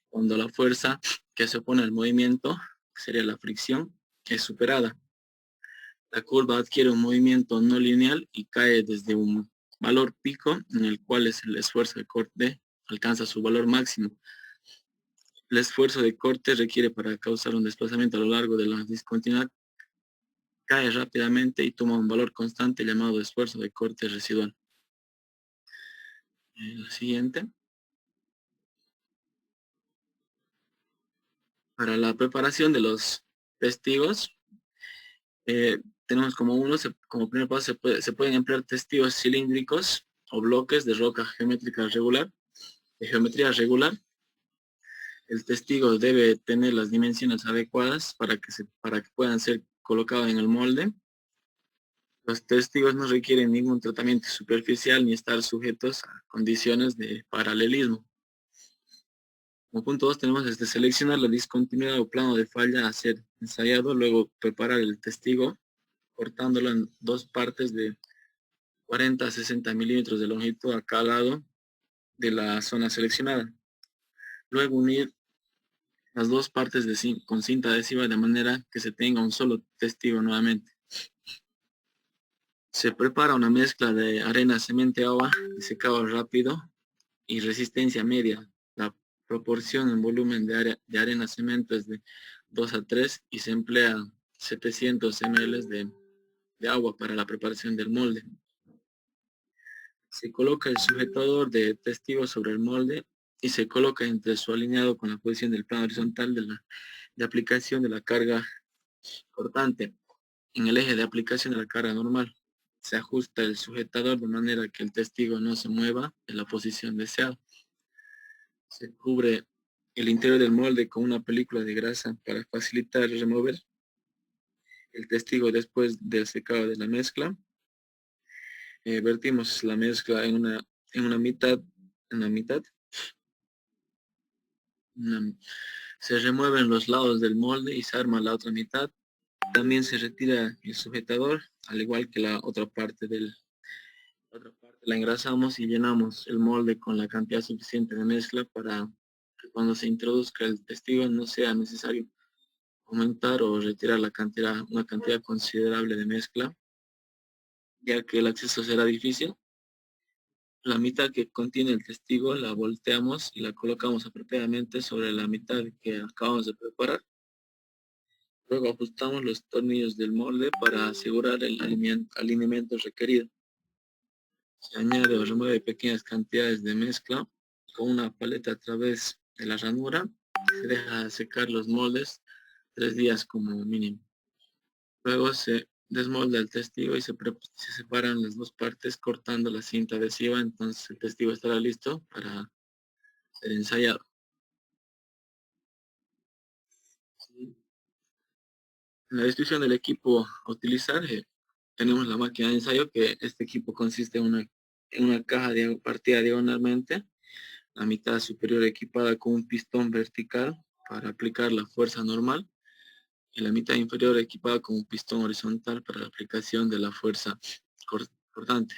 cuando la fuerza que se opone al movimiento, que sería la fricción, es superada. La curva adquiere un movimiento no lineal y cae desde un valor pico en el cual el esfuerzo de corte alcanza su valor máximo. El esfuerzo de corte requiere para causar un desplazamiento a lo largo de la discontinuidad cae rápidamente y toma un valor constante llamado esfuerzo de corte residual. La siguiente. Para la preparación de los testigos, tenemos como primer paso se pueden emplear testigos cilíndricos o bloques de roca geométrica regular, de geometría regular. El testigo debe tener las dimensiones adecuadas para que puedan ser colocados en el molde. Los testigos no requieren ningún tratamiento superficial ni estar sujetos a condiciones de paralelismo. Como punto 2 tenemos seleccionar la discontinuidad o plano de falla a ser ensayado, luego preparar el testigo cortándolo en dos partes de 40 a 60 milímetros de longitud a cada lado de la zona seleccionada. Luego unir las dos partes con cinta adhesiva de manera que se tenga un solo testigo nuevamente. Se prepara una mezcla de arena, cemento, agua, de secado rápido y resistencia media. La proporción en volumen de arena cemento es de 2 a 3 y se emplea 700 ml de agua para la preparación del molde. Se coloca el sujetador de testigo sobre el molde y se coloca entre su alineado con la posición del plano horizontal de aplicación de la carga cortante en el eje de aplicación de la carga normal. Se ajusta el sujetador de manera que el testigo no se mueva en la posición deseada. Se cubre el interior del molde con una película de grasa para facilitar remover el testigo después del secado de la mezcla. Vertimos la mezcla en una mitad. Se remueven los lados del molde y se arma la otra mitad. También se retira el sujetador, al igual que la otra parte del La engrasamos y llenamos el molde con la cantidad suficiente de mezcla para que cuando se introduzca el testigo no sea necesario aumentar o retirar una cantidad considerable de mezcla, ya que el acceso será difícil. La mitad que contiene el testigo la volteamos y la colocamos apropiadamente sobre la mitad que acabamos de preparar. Luego ajustamos los tornillos del molde para asegurar el alineamiento requerido. Se añade o remueve pequeñas cantidades de mezcla con una paleta a través de la ranura. Se deja secar los moldes 3 días como mínimo. Luego se desmolda el testigo y se separan las dos partes cortando la cinta adhesiva. Entonces el testigo estará listo para ser ensayado. En la descripción del equipo a utilizar tenemos la máquina de ensayo, que este equipo consiste en una caja partida diagonalmente, la mitad superior equipada con un pistón vertical para aplicar la fuerza normal y la mitad inferior equipada con un pistón horizontal para la aplicación de la fuerza cortante.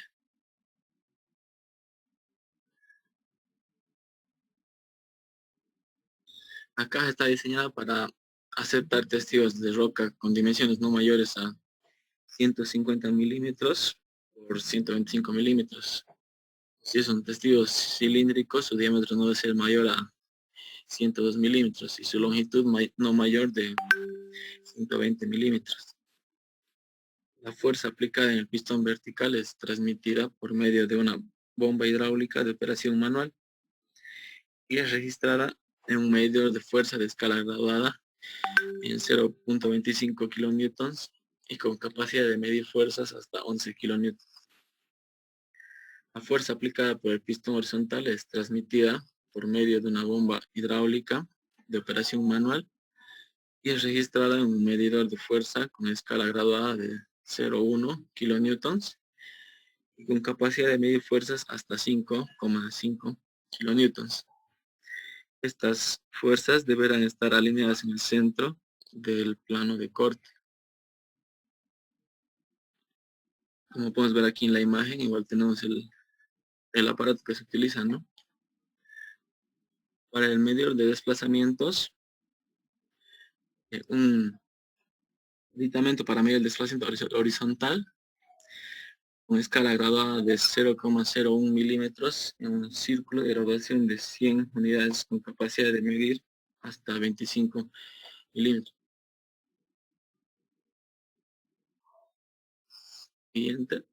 La caja está diseñada para aceptar testigos de roca con dimensiones no mayores a 150 milímetros por 125 milímetros. Si son testigos cilíndricos, su diámetro no debe ser mayor a 102 milímetros y su longitud no mayor de 120 milímetros. La fuerza aplicada en el pistón vertical es transmitida por medio de una bomba hidráulica de operación manual y es registrada en un medidor de fuerza de escala graduada en 0.25 kilonewtons y con capacidad de medir fuerzas hasta 11 kilonewtons. La fuerza aplicada por el pistón horizontal es transmitida por medio de una bomba hidráulica de operación manual y es registrada en un medidor de fuerza con escala graduada de 0.1 kilonewtons y con capacidad de medir fuerzas hasta 5,5 kilonewtons. Estas fuerzas deberán estar alineadas en el centro del plano de corte. Como podemos ver aquí en la imagen, igual tenemos el aparato que se utiliza, ¿no? Para el medidor de desplazamientos, un aditamento para medir el desplazamiento horizontal con escala graduada de 0,01 milímetros en un círculo de graduación de 100 unidades con capacidad de medir hasta 25 milímetros. Siguiente.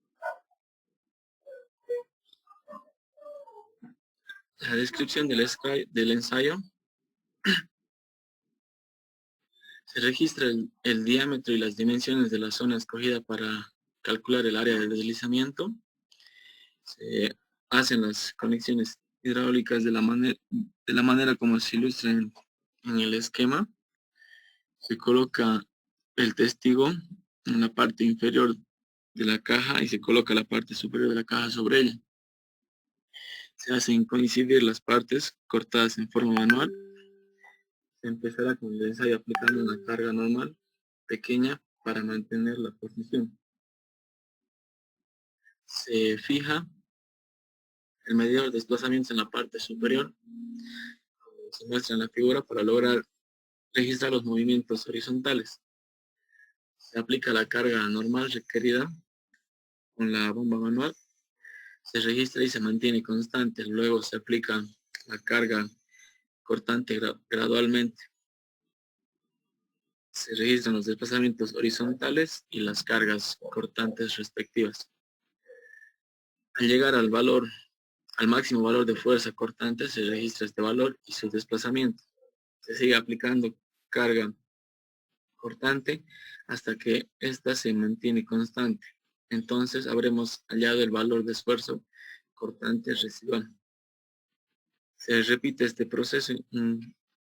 La descripción del ensayo. Se registra el diámetro y las dimensiones de la zona escogida para calcular el área de deslizamiento. Se hacen las conexiones hidráulicas de la manera como se ilustra en el esquema. Se coloca el testigo en la parte inferior de la caja y se coloca la parte superior de la caja sobre ella. Se hacen coincidir las partes cortadas en forma manual. Se empezará con el ensayo aplicando una carga normal pequeña para mantener la posición. Se fija el medidor de desplazamientos en la parte superior, como se muestra en la figura, para lograr registrar los movimientos horizontales. Se aplica la carga normal requerida con la bomba manual. Se registra y se mantiene constante. Luego se aplica la carga cortante gradualmente. Se registran los desplazamientos horizontales y las cargas cortantes respectivas. Al llegar al máximo valor de fuerza cortante, se registra este valor y su desplazamiento. Se sigue aplicando carga cortante hasta que ésta se mantiene constante. Entonces habremos hallado el valor de esfuerzo cortante residual. Se repite este proceso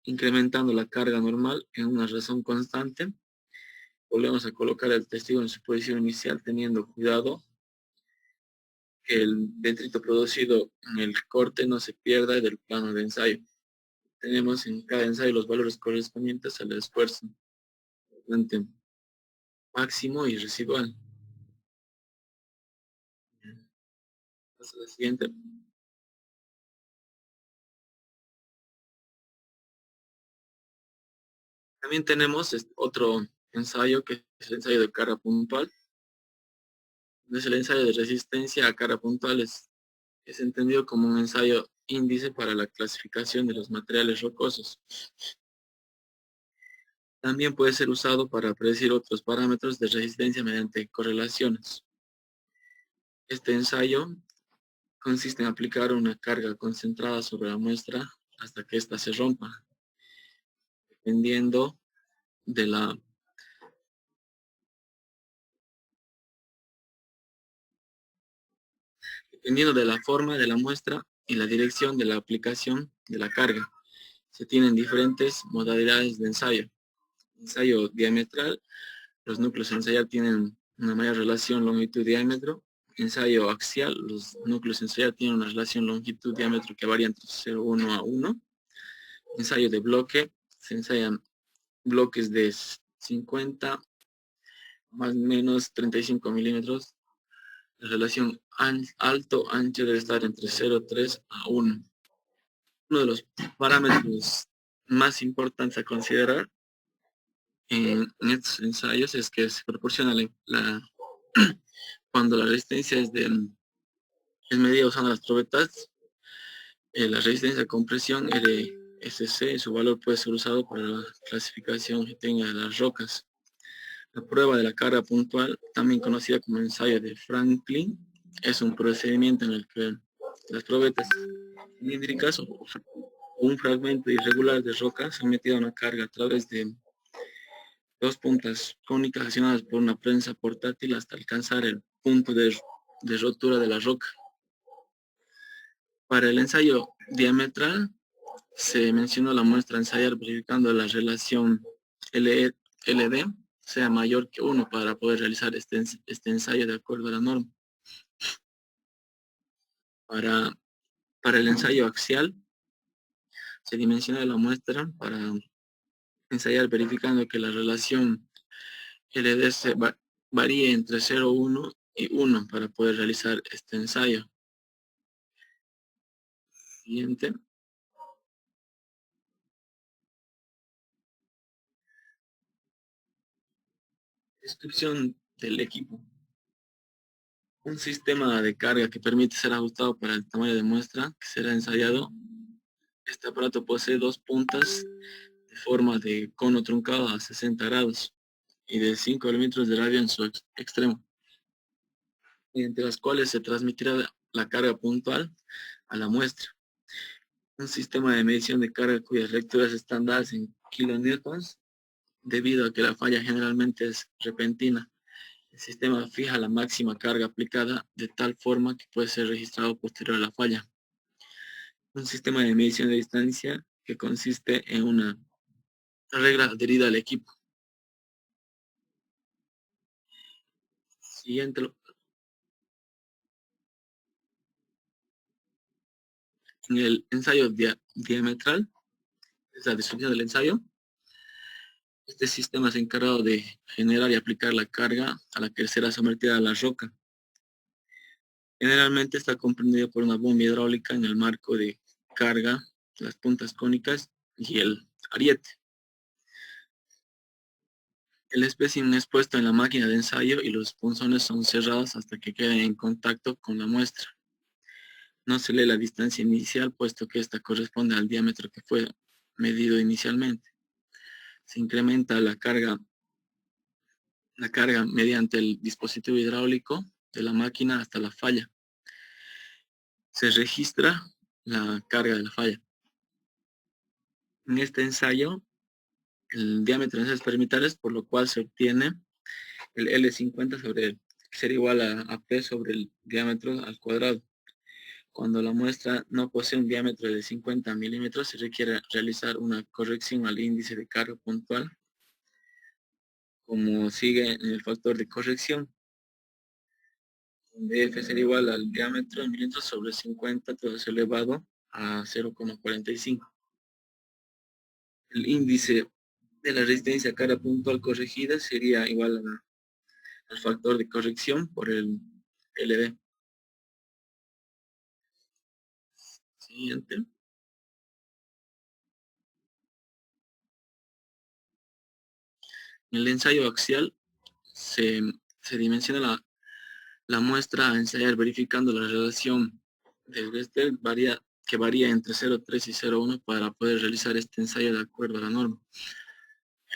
incrementando la carga normal en una razón constante. Volvemos a colocar el testigo en su posición inicial teniendo cuidado que el detrito producido en el corte no se pierda del plano de ensayo. Tenemos en cada ensayo los valores correspondientes al esfuerzo cortante máximo y residual. Pasa a la siguiente. También tenemos otro ensayo que es el ensayo de carga puntual. Entonces el ensayo de resistencia a carga puntual es entendido como un ensayo índice para la clasificación de los materiales rocosos. También puede ser usado para predecir otros parámetros de resistencia mediante correlaciones. Este ensayo consiste en aplicar una carga concentrada sobre la muestra hasta que ésta se rompa, dependiendo de la forma de la muestra y la dirección de la aplicación de la carga. Se tienen diferentes modalidades de ensayo. Ensayo diametral, los núcleos a ensayar tienen una mayor relación longitud-diámetro. Ensayo axial, los núcleos a ensayar tienen una relación longitud-diámetro que varía entre 0,1 a 1. Ensayo de bloque, se ensayan bloques de 50 más o menos 35 milímetros. La relación alto-ancho debe estar entre 0,3 a 1. Uno de los parámetros más importantes a considerar en estos ensayos es que se proporciona cuando la resistencia es medida usando las probetas, la resistencia a compresión RSC, su valor puede ser usado para la clasificación que tenga de las rocas. La prueba de la carga puntual, también conocida como ensayo de Franklin, es un procedimiento en el que las probetas cilíndricas o un fragmento irregular de roca sometido a una carga a través de dos puntas cónicas accionadas por una prensa portátil hasta alcanzar el punto de rotura de la roca. Para el ensayo diametral se mencionó la muestra a ensayar verificando la relación LD sea mayor que 1 para poder realizar este ensayo de acuerdo a la norma. Para el ensayo axial se dimensiona la muestra para ensayar verificando que la relación LD se varíe entre 0,1 y 1 para poder realizar este ensayo. Siguiente. Descripción del equipo. Un sistema de carga que permite ser ajustado para el tamaño de muestra que será ensayado. Este aparato posee dos puntas de forma de cono truncado a 60 grados y de 5 milímetros de radio en su extremo, mediante las cuales se transmitirá la carga puntual a la muestra. Un sistema de medición de carga cuyas lecturas están dadas en kilonewtons, debido a que la falla generalmente es repentina. El sistema fija la máxima carga aplicada de tal forma que puede ser registrado posterior a la falla. Un sistema de medición de distancia que consiste en una regla adherida al equipo. Siguiente. En el ensayo diametral, es la descripción del ensayo. Este sistema es encargado de generar y aplicar la carga a la que será sometida la roca. Generalmente está comprendido por una bomba hidráulica en el marco de carga, las puntas cónicas y el ariete. El espécimen es puesto en la máquina de ensayo y los punzones son cerrados hasta que queden en contacto con la muestra. No se lee la distancia inicial, puesto que esta corresponde al diámetro que fue medido inicialmente. Se incrementa la carga mediante el dispositivo hidráulico de la máquina hasta la falla. Se registra la carga de la falla. En este ensayo, el diámetro de ensayos perimetrales, por lo cual se obtiene el L50 que será igual a P sobre el diámetro al cuadrado. Cuando la muestra no posee un diámetro de 50 milímetros, se requiere realizar una corrección al índice de carga puntual, como sigue en el factor de corrección, donde F será igual al diámetro en milímetros sobre 50, todo es elevado a 0,45. El índice de la resistencia a carga puntual corregida sería igual al factor de corrección por el LD. Siguiente. En el ensayo axial se dimensiona la muestra a ensayar verificando la relación del Bessel que varía entre 0,3 y 0,1 para poder realizar este ensayo de acuerdo a la norma.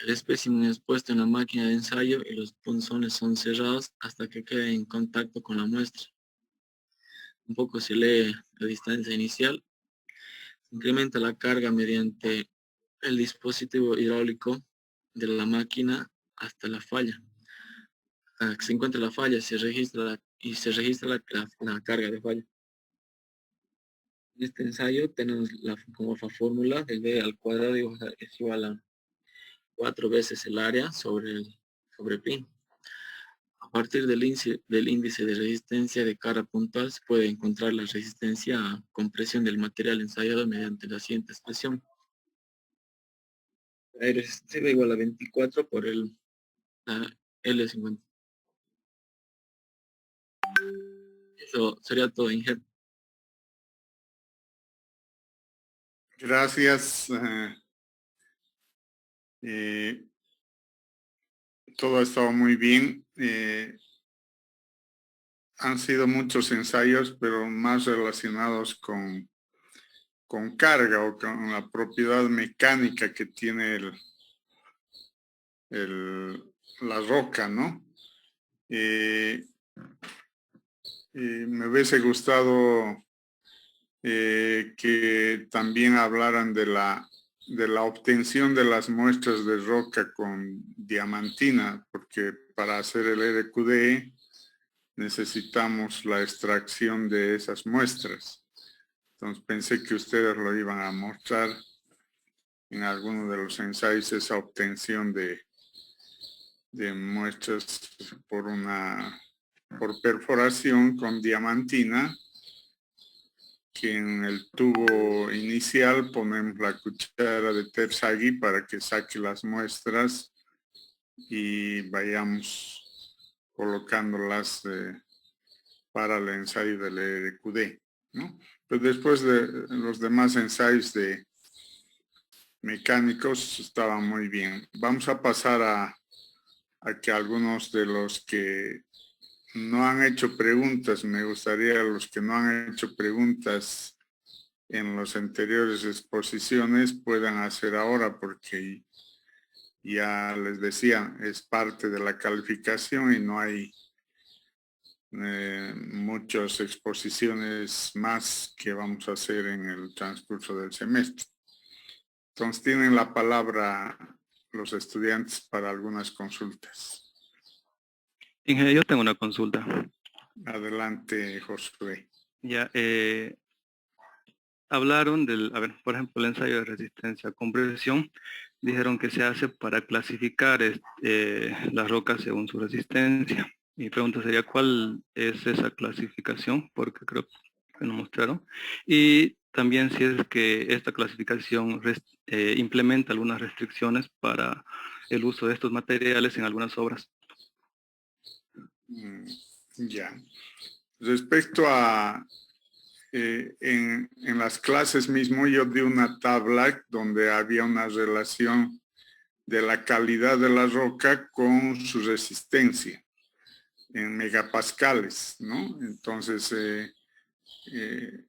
El espécimen es puesto en la máquina de ensayo y los punzones son cerrados hasta que quede en contacto con la muestra. Un poco se lee la distancia inicial. Se incrementa la carga mediante el dispositivo hidráulico de la máquina hasta la falla. Hasta que se encuentra la falla se registra la carga de falla. En este ensayo tenemos como fórmula de B al cuadrado es igual a 4 veces el área sobre pi. A partir del índice de resistencia de carga puntual se puede encontrar la resistencia a compresión del material ensayado mediante la siguiente expresión. La resistencia igual a 24 por la L50. Eso sería todo, Inge. Gracias. Todo ha estado muy bien. Han sido muchos ensayos, pero más relacionados con carga o con la propiedad mecánica que tiene la roca, ¿no? Me hubiese gustado que también hablaran de la obtención de las muestras de roca con diamantina, porque para hacer el RQD necesitamos la extracción de esas muestras. Entonces pensé que ustedes lo iban a mostrar en alguno de los ensayos, esa obtención de muestras por perforación con diamantina, que en el tubo inicial ponemos la cuchara de Terzaghi para que saque las muestras y vayamos colocándolas para el ensayo del RQD, ¿no? Pero después de los demás ensayos de mecánicos estaban muy bien. Vamos a pasar a que algunos de los que no han hecho preguntas, me gustaría los que no han hecho preguntas en las anteriores exposiciones puedan hacer ahora, porque ya les decía, es parte de la calificación y no hay muchas exposiciones más que vamos a hacer en el transcurso del semestre. Entonces tienen la palabra los estudiantes para algunas consultas. Ingeniero, yo tengo una consulta. Adelante, Josué. Ya, hablaron por ejemplo, el ensayo de resistencia a compresión. Dijeron que se hace para clasificar las rocas según su resistencia. Mi pregunta sería, ¿cuál es esa clasificación? Porque creo que no mostraron. Y también si es que esta clasificación implementa algunas restricciones para el uso de estos materiales en algunas obras. Ya. Respecto a en las clases mismo yo di una tabla donde había una relación de la calidad de la roca con su resistencia en megapascales, ¿no? Entonces,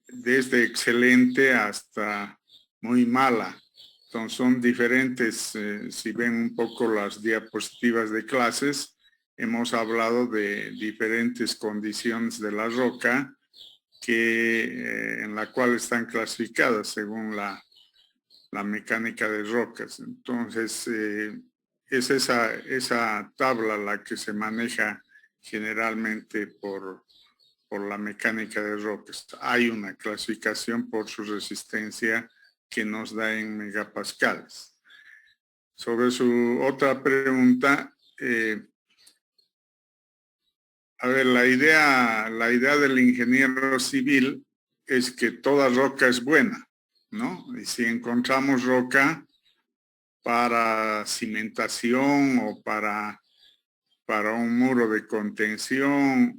desde excelente hasta muy mala. Entonces, son diferentes, si ven un poco las diapositivas de clases, hemos hablado de diferentes condiciones de la roca en la cual están clasificadas según la mecánica de rocas. Entonces, es esa tabla la que se maneja generalmente por la mecánica de rocas. Hay una clasificación por su resistencia que nos da en megapascales. Sobre su otra pregunta, a ver, la idea del ingeniero civil es que toda roca es buena, ¿no? Y si encontramos roca para cimentación o para un muro de contención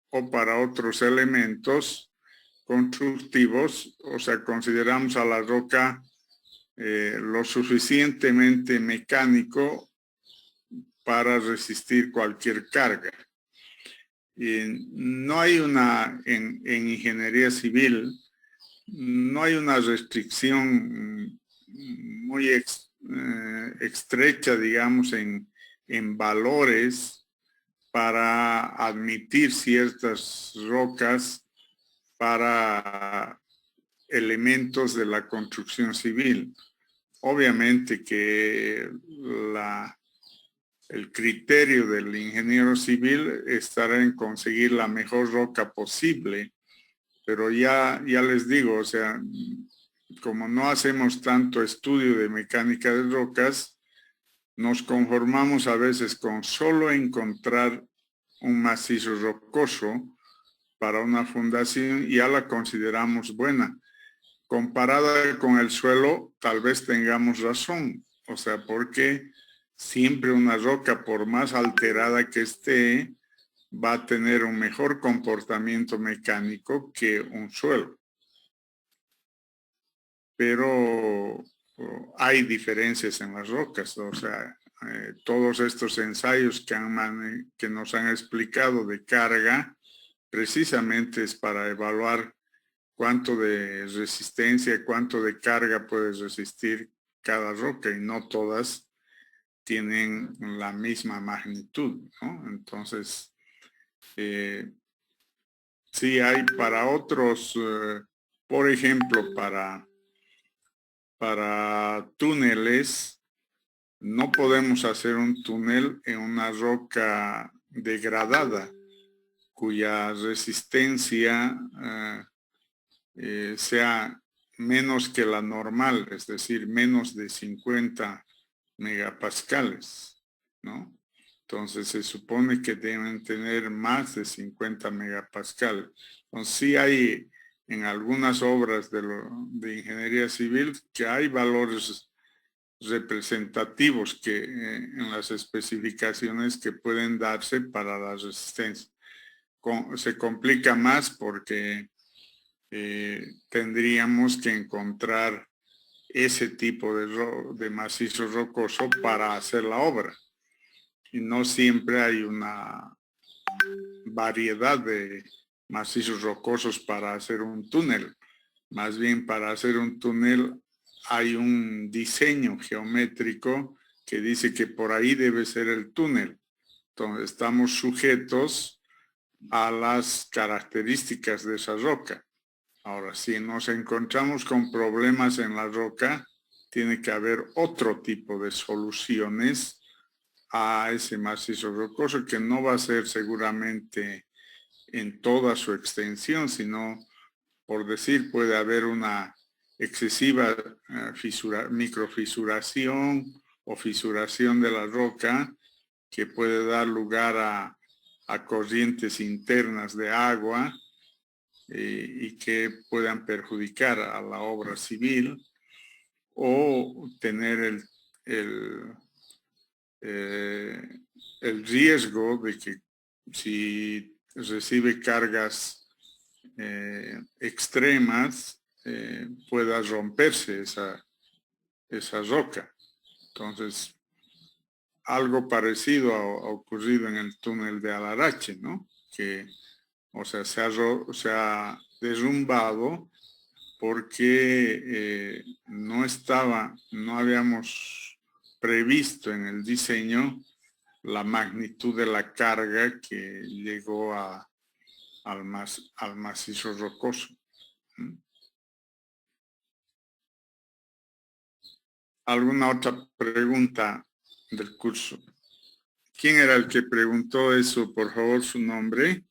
o para otros elementos, constructivos, o sea, consideramos a la roca lo suficientemente mecánico para resistir cualquier carga. Y no hay en ingeniería civil, no hay una restricción muy estrecha, digamos, en valores para admitir ciertas rocas para elementos de la construcción civil. Obviamente que el criterio del ingeniero civil estará en conseguir la mejor roca posible, pero ya les digo, o sea, como no hacemos tanto estudio de mecánica de rocas, nos conformamos a veces con solo encontrar un macizo rocoso para una fundación y ya la consideramos buena. Comparada con el suelo, tal vez tengamos razón, o sea, porque siempre una roca, por más alterada que esté, va a tener un mejor comportamiento mecánico que un suelo. Pero hay diferencias en las rocas, o sea, todos estos ensayos que nos han explicado de carga, precisamente es para evaluar cuánto de resistencia, cuánto de carga puede resistir cada roca y no todas tienen la misma magnitud, ¿no? Entonces, sí hay para otros, por ejemplo, para túneles, no podemos hacer un túnel en una roca degradada, cuya resistencia sea menos que la normal, es decir, menos de 50 megapascales, ¿no? Entonces se supone que deben tener más de 50 megapascales. Entonces sí hay en algunas obras de ingeniería civil que hay valores representativos que en las especificaciones que pueden darse para la resistencia. Se complica más porque tendríamos que encontrar ese tipo de macizo rocoso para hacer la obra. Y no siempre hay una variedad de macizos rocosos para hacer un túnel. Más bien para hacer un túnel hay un diseño geométrico que dice que por ahí debe ser el túnel. Entonces estamos sujetos a las características de esa roca. Ahora, si nos encontramos con problemas en la roca, tiene que haber otro tipo de soluciones a ese macizo rocoso que no va a ser seguramente en toda su extensión, sino, por decir, puede haber una excesiva microfisuración o fisuración de la roca que puede dar lugar a corrientes internas de agua y que puedan perjudicar a la obra civil o tener el riesgo de que si recibe cargas extremas pueda romperse esa roca. Entonces, algo parecido ha ocurrido en el túnel de Alarache, ¿no? Que, o sea, se ha derrumbado porque no habíamos previsto en el diseño la magnitud de la carga que llegó al macizo rocoso. ¿Alguna otra pregunta del curso? ¿Quién era el que preguntó eso? Por favor, su nombre.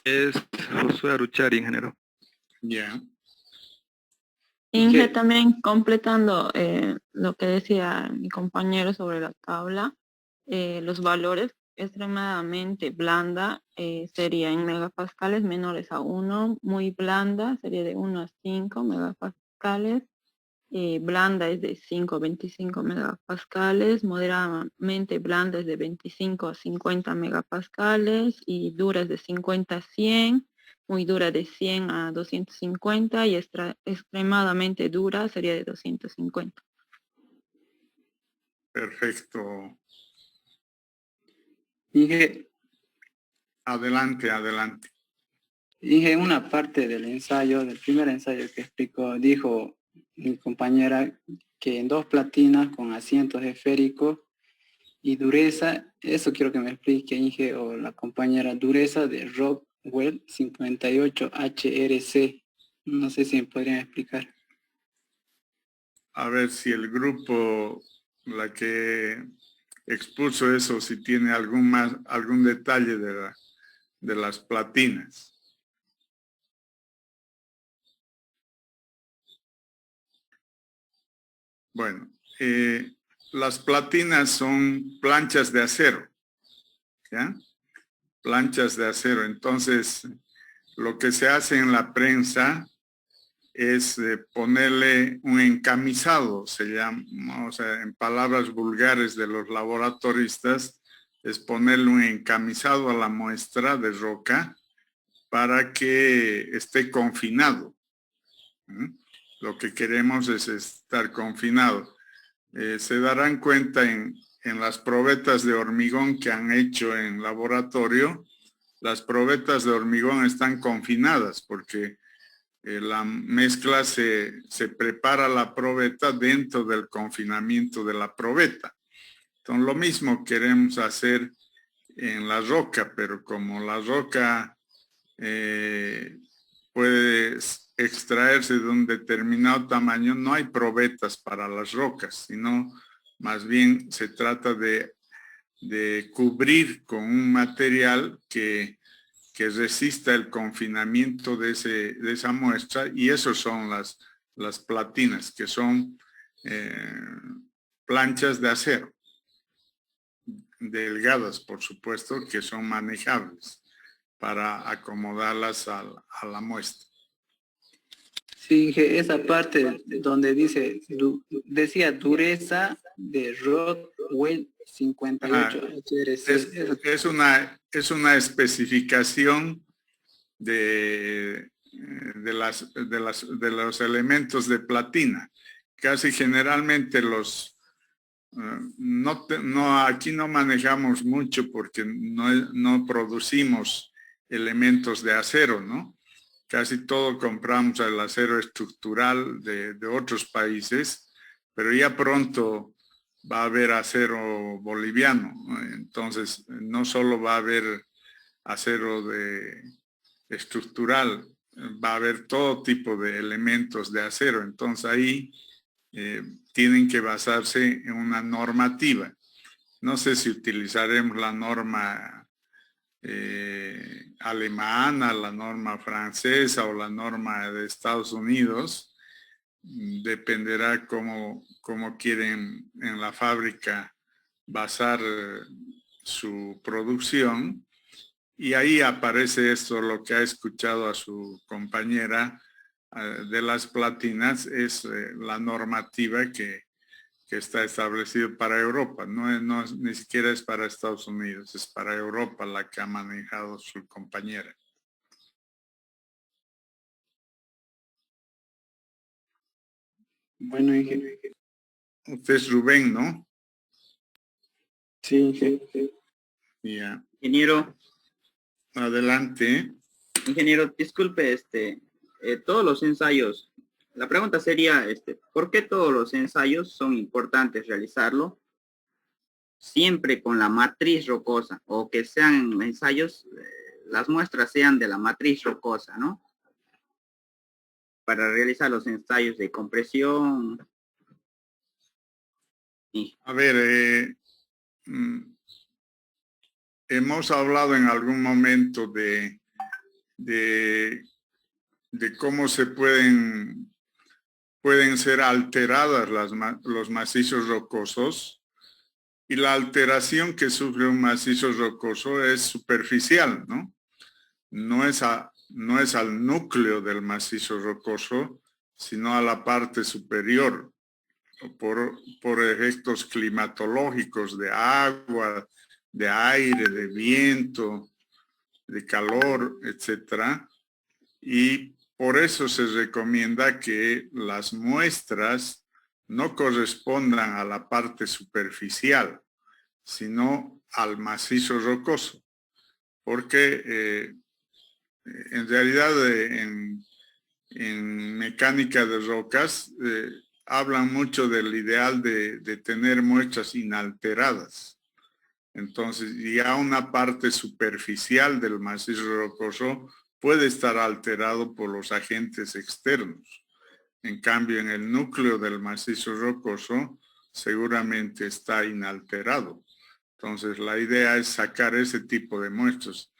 Es Josué Aruchari, ingeniero. Ya. Inge, también completando lo que decía mi compañero sobre la tabla, los valores extremadamente blanda sería en megapascales menores a 1, muy blanda sería de 1 a 5 megapascales, blanda es de 5 a 25 megapascales, moderadamente blanda es de 25 a 50 megapascales y dura es de 50 a 100, muy dura de 100 a 250 y extremadamente dura sería de 250. Perfecto. Inge, Adelante, adelante. Inge, una parte del ensayo, del primer ensayo que explicó, dijo mi compañera que en 2 platinas con asientos esféricos y dureza, eso quiero que me explique Inge o la compañera, dureza de Rockwell 58 HRC. No sé si me podrían explicar. A ver si el grupo, la que expuso eso, si tiene algún detalle de las platinas. Bueno, las platinas son planchas de acero, ¿ya? Planchas de acero. Entonces, lo que se hace en la prensa es ponerle un encamisado, se llama, o sea, en palabras vulgares de los laboratoristas, es ponerle un encamisado a la muestra de roca para que esté confinado. Lo que queremos es estar confinado. Se darán cuenta en las probetas de hormigón que han hecho en laboratorio, las probetas de hormigón están confinadas porque la mezcla se prepara la probeta dentro del confinamiento de la probeta. Entonces lo mismo queremos hacer en la roca, pero como la roca puede extraerse de un determinado tamaño, no hay probetas para las rocas, sino más bien se trata de cubrir con un material que resista el confinamiento de esa muestra, y esos son las platinas, que son planchas de acero, delgadas por supuesto, que son manejables para acomodarlas a la muestra. Sí, Inge, esa parte donde dice, decía dureza de Rockwell 58 HRC. Es una especificación de los elementos de platina. Casi generalmente aquí no manejamos mucho porque no producimos elementos de acero, ¿no? Casi todo compramos el acero estructural de otros países, pero ya pronto va a haber acero boliviano. Entonces, no solo va a haber acero estructural, va a haber todo tipo de elementos de acero. Entonces, ahí tienen que basarse en una normativa. No sé si utilizaremos la norma alemana, la norma francesa o la norma de Estados Unidos. Dependerá cómo quieren en la fábrica basar su producción, y ahí aparece esto, lo que ha escuchado a su compañera de las platinas, es la normativa que está establecido para Europa, ni siquiera es para Estados Unidos, es para Europa la que ha manejado su compañera. Bueno, Inge. Usted es Rubén, ¿no? Sí, Inge. Ya. Ingeniero, Adelante. ingeniero, disculpe, todos los ensayos, la pregunta sería, ¿por qué todos los ensayos son importantes realizarlo siempre con la matriz rocosa, o que sean ensayos, las muestras sean de la matriz rocosa, ¿no? Para realizar los ensayos de compresión. Sí. A ver, hemos hablado en algún momento de cómo se pueden ser alteradas los macizos rocosos, y la alteración que sufre un macizo rocoso es superficial, ¿no? No es al núcleo del macizo rocoso, sino a la parte superior, por efectos climatológicos de agua, de aire, de viento, de calor, etcétera. y por eso se recomienda que las muestras no correspondan a la parte superficial, sino al macizo rocoso, porque en realidad en mecánica de rocas hablan mucho del ideal de tener muestras inalteradas. Entonces, ya una parte superficial del macizo rocoso puede estar alterado por los agentes externos. En cambio, en el núcleo del macizo rocoso seguramente está inalterado. Entonces, la idea es sacar ese tipo de muestras.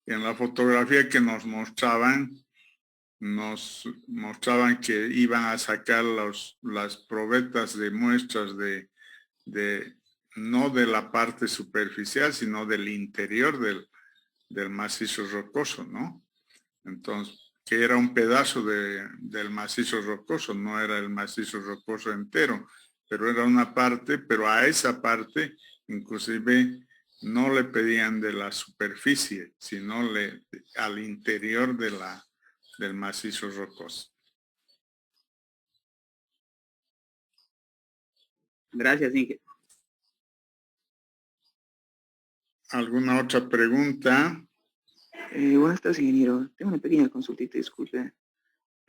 En la fotografía que nos mostraban que iban a sacar las probetas de muestras no de la parte superficial, sino del interior del macizo rocoso, ¿no? Entonces, que era un pedazo del macizo rocoso, no era el macizo rocoso entero, pero era una parte, pero a esa parte inclusive no le pedían de la superficie, sino al interior del macizo rocoso. Gracias, Inge. ¿Alguna otra pregunta? Buenas tardes, ingeniero. Tengo una pequeña consultita, disculpe.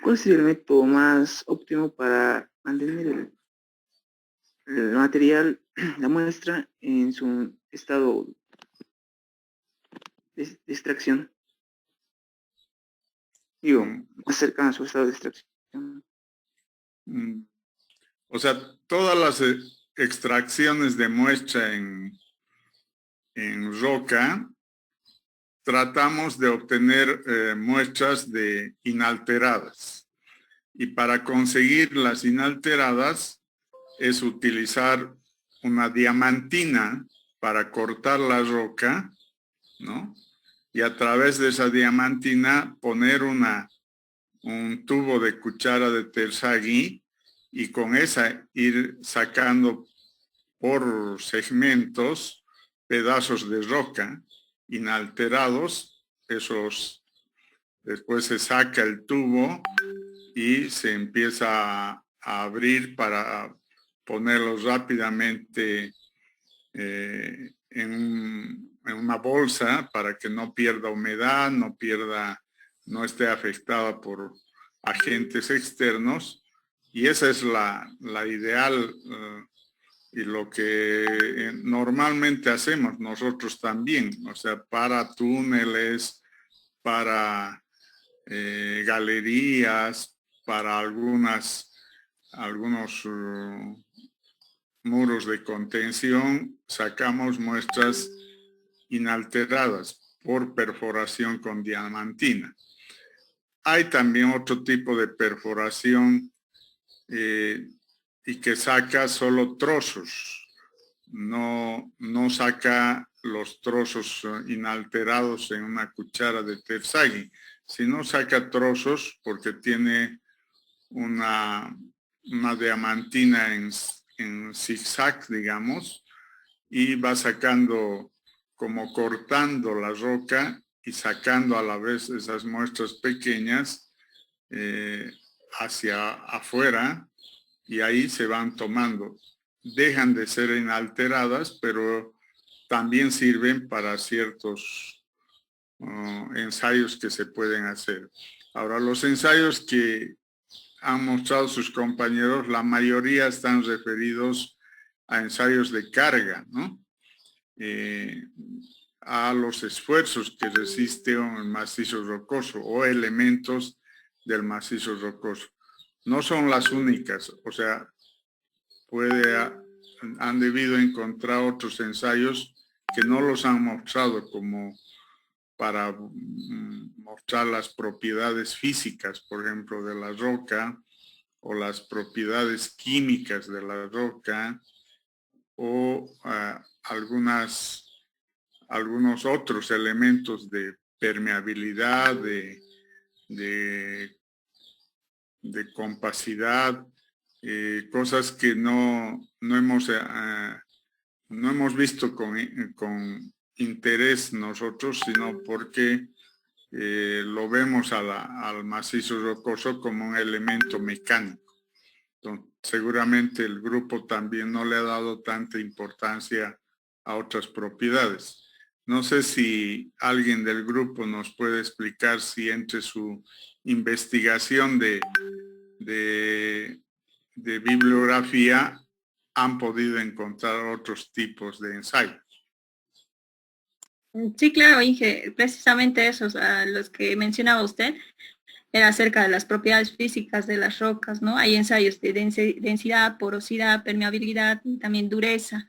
¿Cuál sería el método más óptimo para mantener el material, la muestra, en su estado de extracción? Digo, más cercano a su estado de extracción. O sea, todas las extracciones de muestra en roca, tratamos de obtener muestras inalteradas. Y para conseguir las inalteradas es utilizar una diamantina para cortar la roca, ¿no? Y a través de esa diamantina poner un tubo de cuchara de Terzaghi y con esa ir sacando por segmentos pedazos de roca inalterados. Después se saca el tubo y se empieza a abrir para ponerlos rápidamente en una bolsa para que no pierda humedad, no esté afectada por agentes externos, y esa es la ideal y lo que normalmente hacemos nosotros también, o sea, para túneles, para galerías, para algunos muros de contención, sacamos muestras inalteradas por perforación con diamantina. Hay también otro tipo de perforación y que saca solo trozos, no saca los trozos inalterados en una cuchara de Terzaghi, sino saca trozos porque tiene una diamantina en zigzag, digamos, y va sacando, como cortando la roca y sacando a la vez esas muestras pequeñas hacia afuera, y ahí se van tomando. Dejan de ser inalteradas, pero también sirven para ciertos ensayos que se pueden hacer. Ahora, los ensayos que han mostrado sus compañeros, la mayoría están referidos a ensayos de carga, ¿no? A los esfuerzos que resiste un macizo rocoso o elementos del macizo rocoso. No son las únicas, o sea, han debido encontrar otros ensayos que no los han mostrado, como para mostrar las propiedades físicas, por ejemplo, de la roca, o las propiedades químicas de la roca, o algunos otros elementos de permeabilidad, de compacidad, cosas que no hemos visto con interés nosotros, sino porque lo vemos al macizo rocoso como un elemento mecánico. Entonces, seguramente el grupo también no le ha dado tanta importancia a otras propiedades. No sé si alguien del grupo nos puede explicar si entre su investigación de bibliografía han podido encontrar otros tipos de ensayos. Sí, claro, Inge, precisamente esos, los que mencionaba usted, era acerca de las propiedades físicas de las rocas, ¿no? Hay ensayos de densidad, porosidad, permeabilidad y también dureza.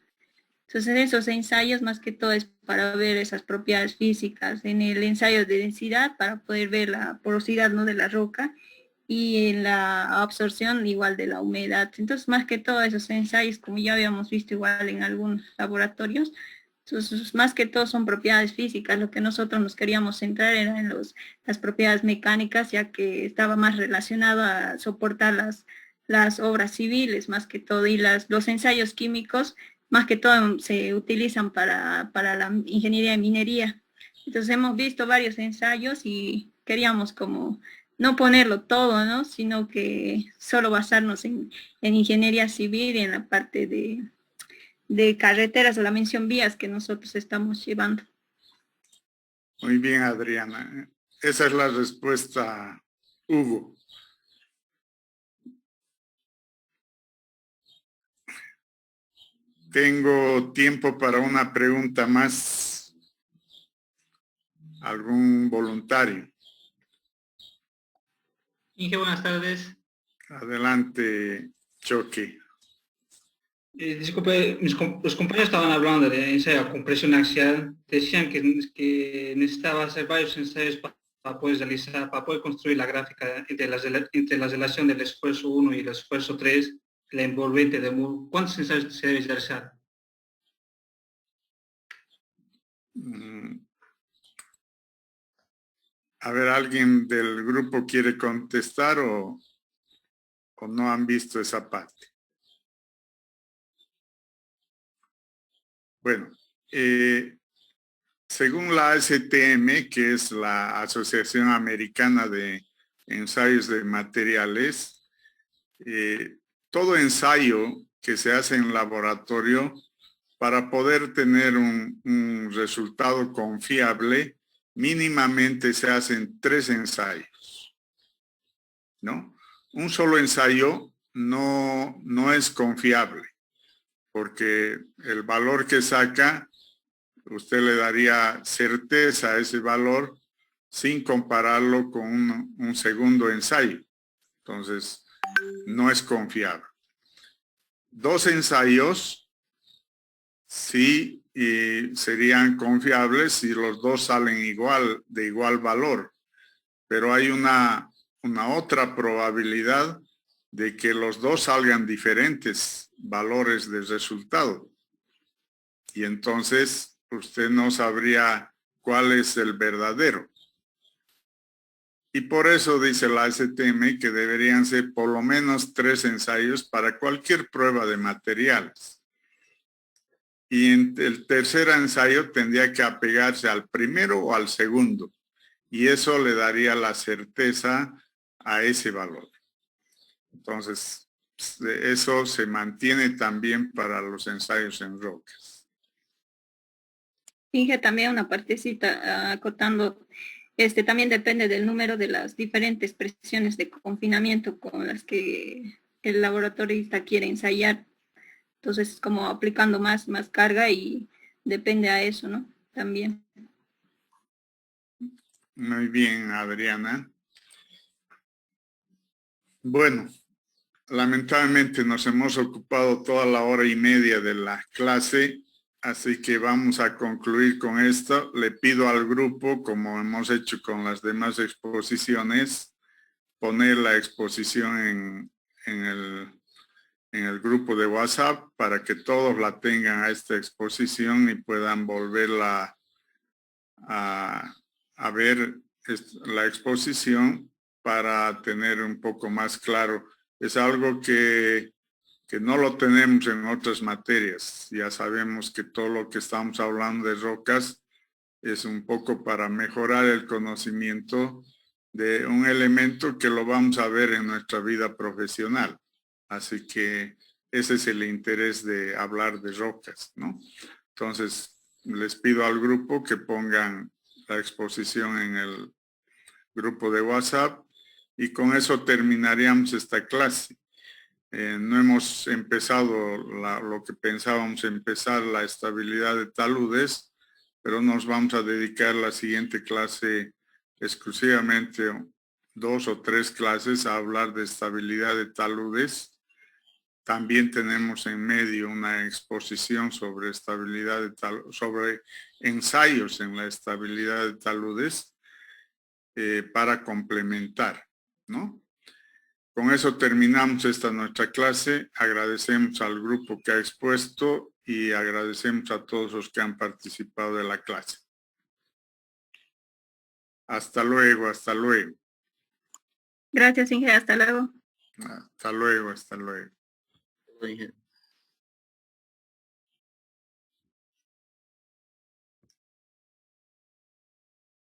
Entonces, esos ensayos más que todo es para ver esas propiedades físicas. En el ensayo de densidad, para poder ver la porosidad, ¿no?, de la roca, y en la absorción igual de la humedad. Entonces, más que todo esos ensayos, como ya habíamos visto igual en algunos laboratorios, entonces, más que todo son propiedades físicas. Lo que nosotros nos queríamos centrar era en las propiedades mecánicas, ya que estaba más relacionado a soportar las obras civiles, más que todo, y los ensayos químicos, más que todo, se utilizan para la ingeniería de minería. Entonces, hemos visto varios ensayos y queríamos como no ponerlo todo, ¿no?, sino que solo basarnos en ingeniería civil y en la parte de carreteras o la mención vías que nosotros estamos llevando. Muy bien, Adriana. Esa es la respuesta, Hugo. Tengo tiempo para una pregunta más. ¿Algún voluntario? Inge, buenas tardes. Adelante, Choque. Disculpe, los compañeros estaban hablando de ensayo a compresión axial. Decían que necesitaba hacer varios ensayos para poder construir la gráfica entre la relación del esfuerzo 1 y el esfuerzo 3, la envolvente de Moore. ¿Cuántos ensayos se deben realizar? A ver, ¿alguien del grupo quiere contestar o no han visto esa parte? Bueno, según la ASTM, que es la Asociación Americana de Ensayos de Materiales, todo ensayo que se hace en laboratorio, para poder tener un resultado confiable, mínimamente se hacen 3 ensayos, ¿no? Un solo ensayo no es confiable, porque el valor que saca, usted le daría certeza a ese valor sin compararlo con un segundo ensayo. Entonces, no es confiable. 2 ensayos sí serían confiables si los 2 salen de igual valor, pero hay una otra probabilidad de que los 2 salgan diferentes valores de resultado. Y entonces usted no sabría cuál es el verdadero. Y por eso dice la ASTM que deberían ser por lo menos 3 ensayos para cualquier prueba de materiales. Y en el tercer ensayo tendría que apegarse al primero o al segundo. Y eso le daría la certeza a ese valor. Entonces, eso se mantiene también para los ensayos en rocas. Finge también una partecita acotando, también depende del número de las diferentes presiones de confinamiento con las que el laboratorista quiere ensayar. Entonces, como aplicando más carga y depende a eso, ¿no? También. Muy bien, Adriana. Bueno, lamentablemente nos hemos ocupado toda la hora y media de la clase, así que vamos a concluir con esto. Le pido al grupo, como hemos hecho con las demás exposiciones, poner la exposición en el grupo de WhatsApp para que todos la tengan a esta exposición y puedan volverla a ver la exposición para tener un poco más claro. Es algo que no lo tenemos en otras materias. Ya sabemos que todo lo que estamos hablando de rocas es un poco para mejorar el conocimiento de un elemento que lo vamos a ver en nuestra vida profesional. Así que ese es el interés de hablar de rocas, ¿no? Entonces, les pido al grupo que pongan la exposición en el grupo de WhatsApp y con eso terminaríamos esta clase. No hemos empezado lo que pensábamos empezar, la estabilidad de taludes, pero nos vamos a dedicar la siguiente clase exclusivamente 2 o 3 clases a hablar de estabilidad de taludes. También tenemos en medio una exposición sobre estabilidad de sobre ensayos en la estabilidad de taludes para complementar, ¿no? Con eso terminamos esta nuestra clase. Agradecemos al grupo que ha expuesto y agradecemos a todos los que han participado de la clase. Hasta luego, hasta luego. Gracias, Inge. Hasta luego. Hasta luego, hasta luego. Ingeniero.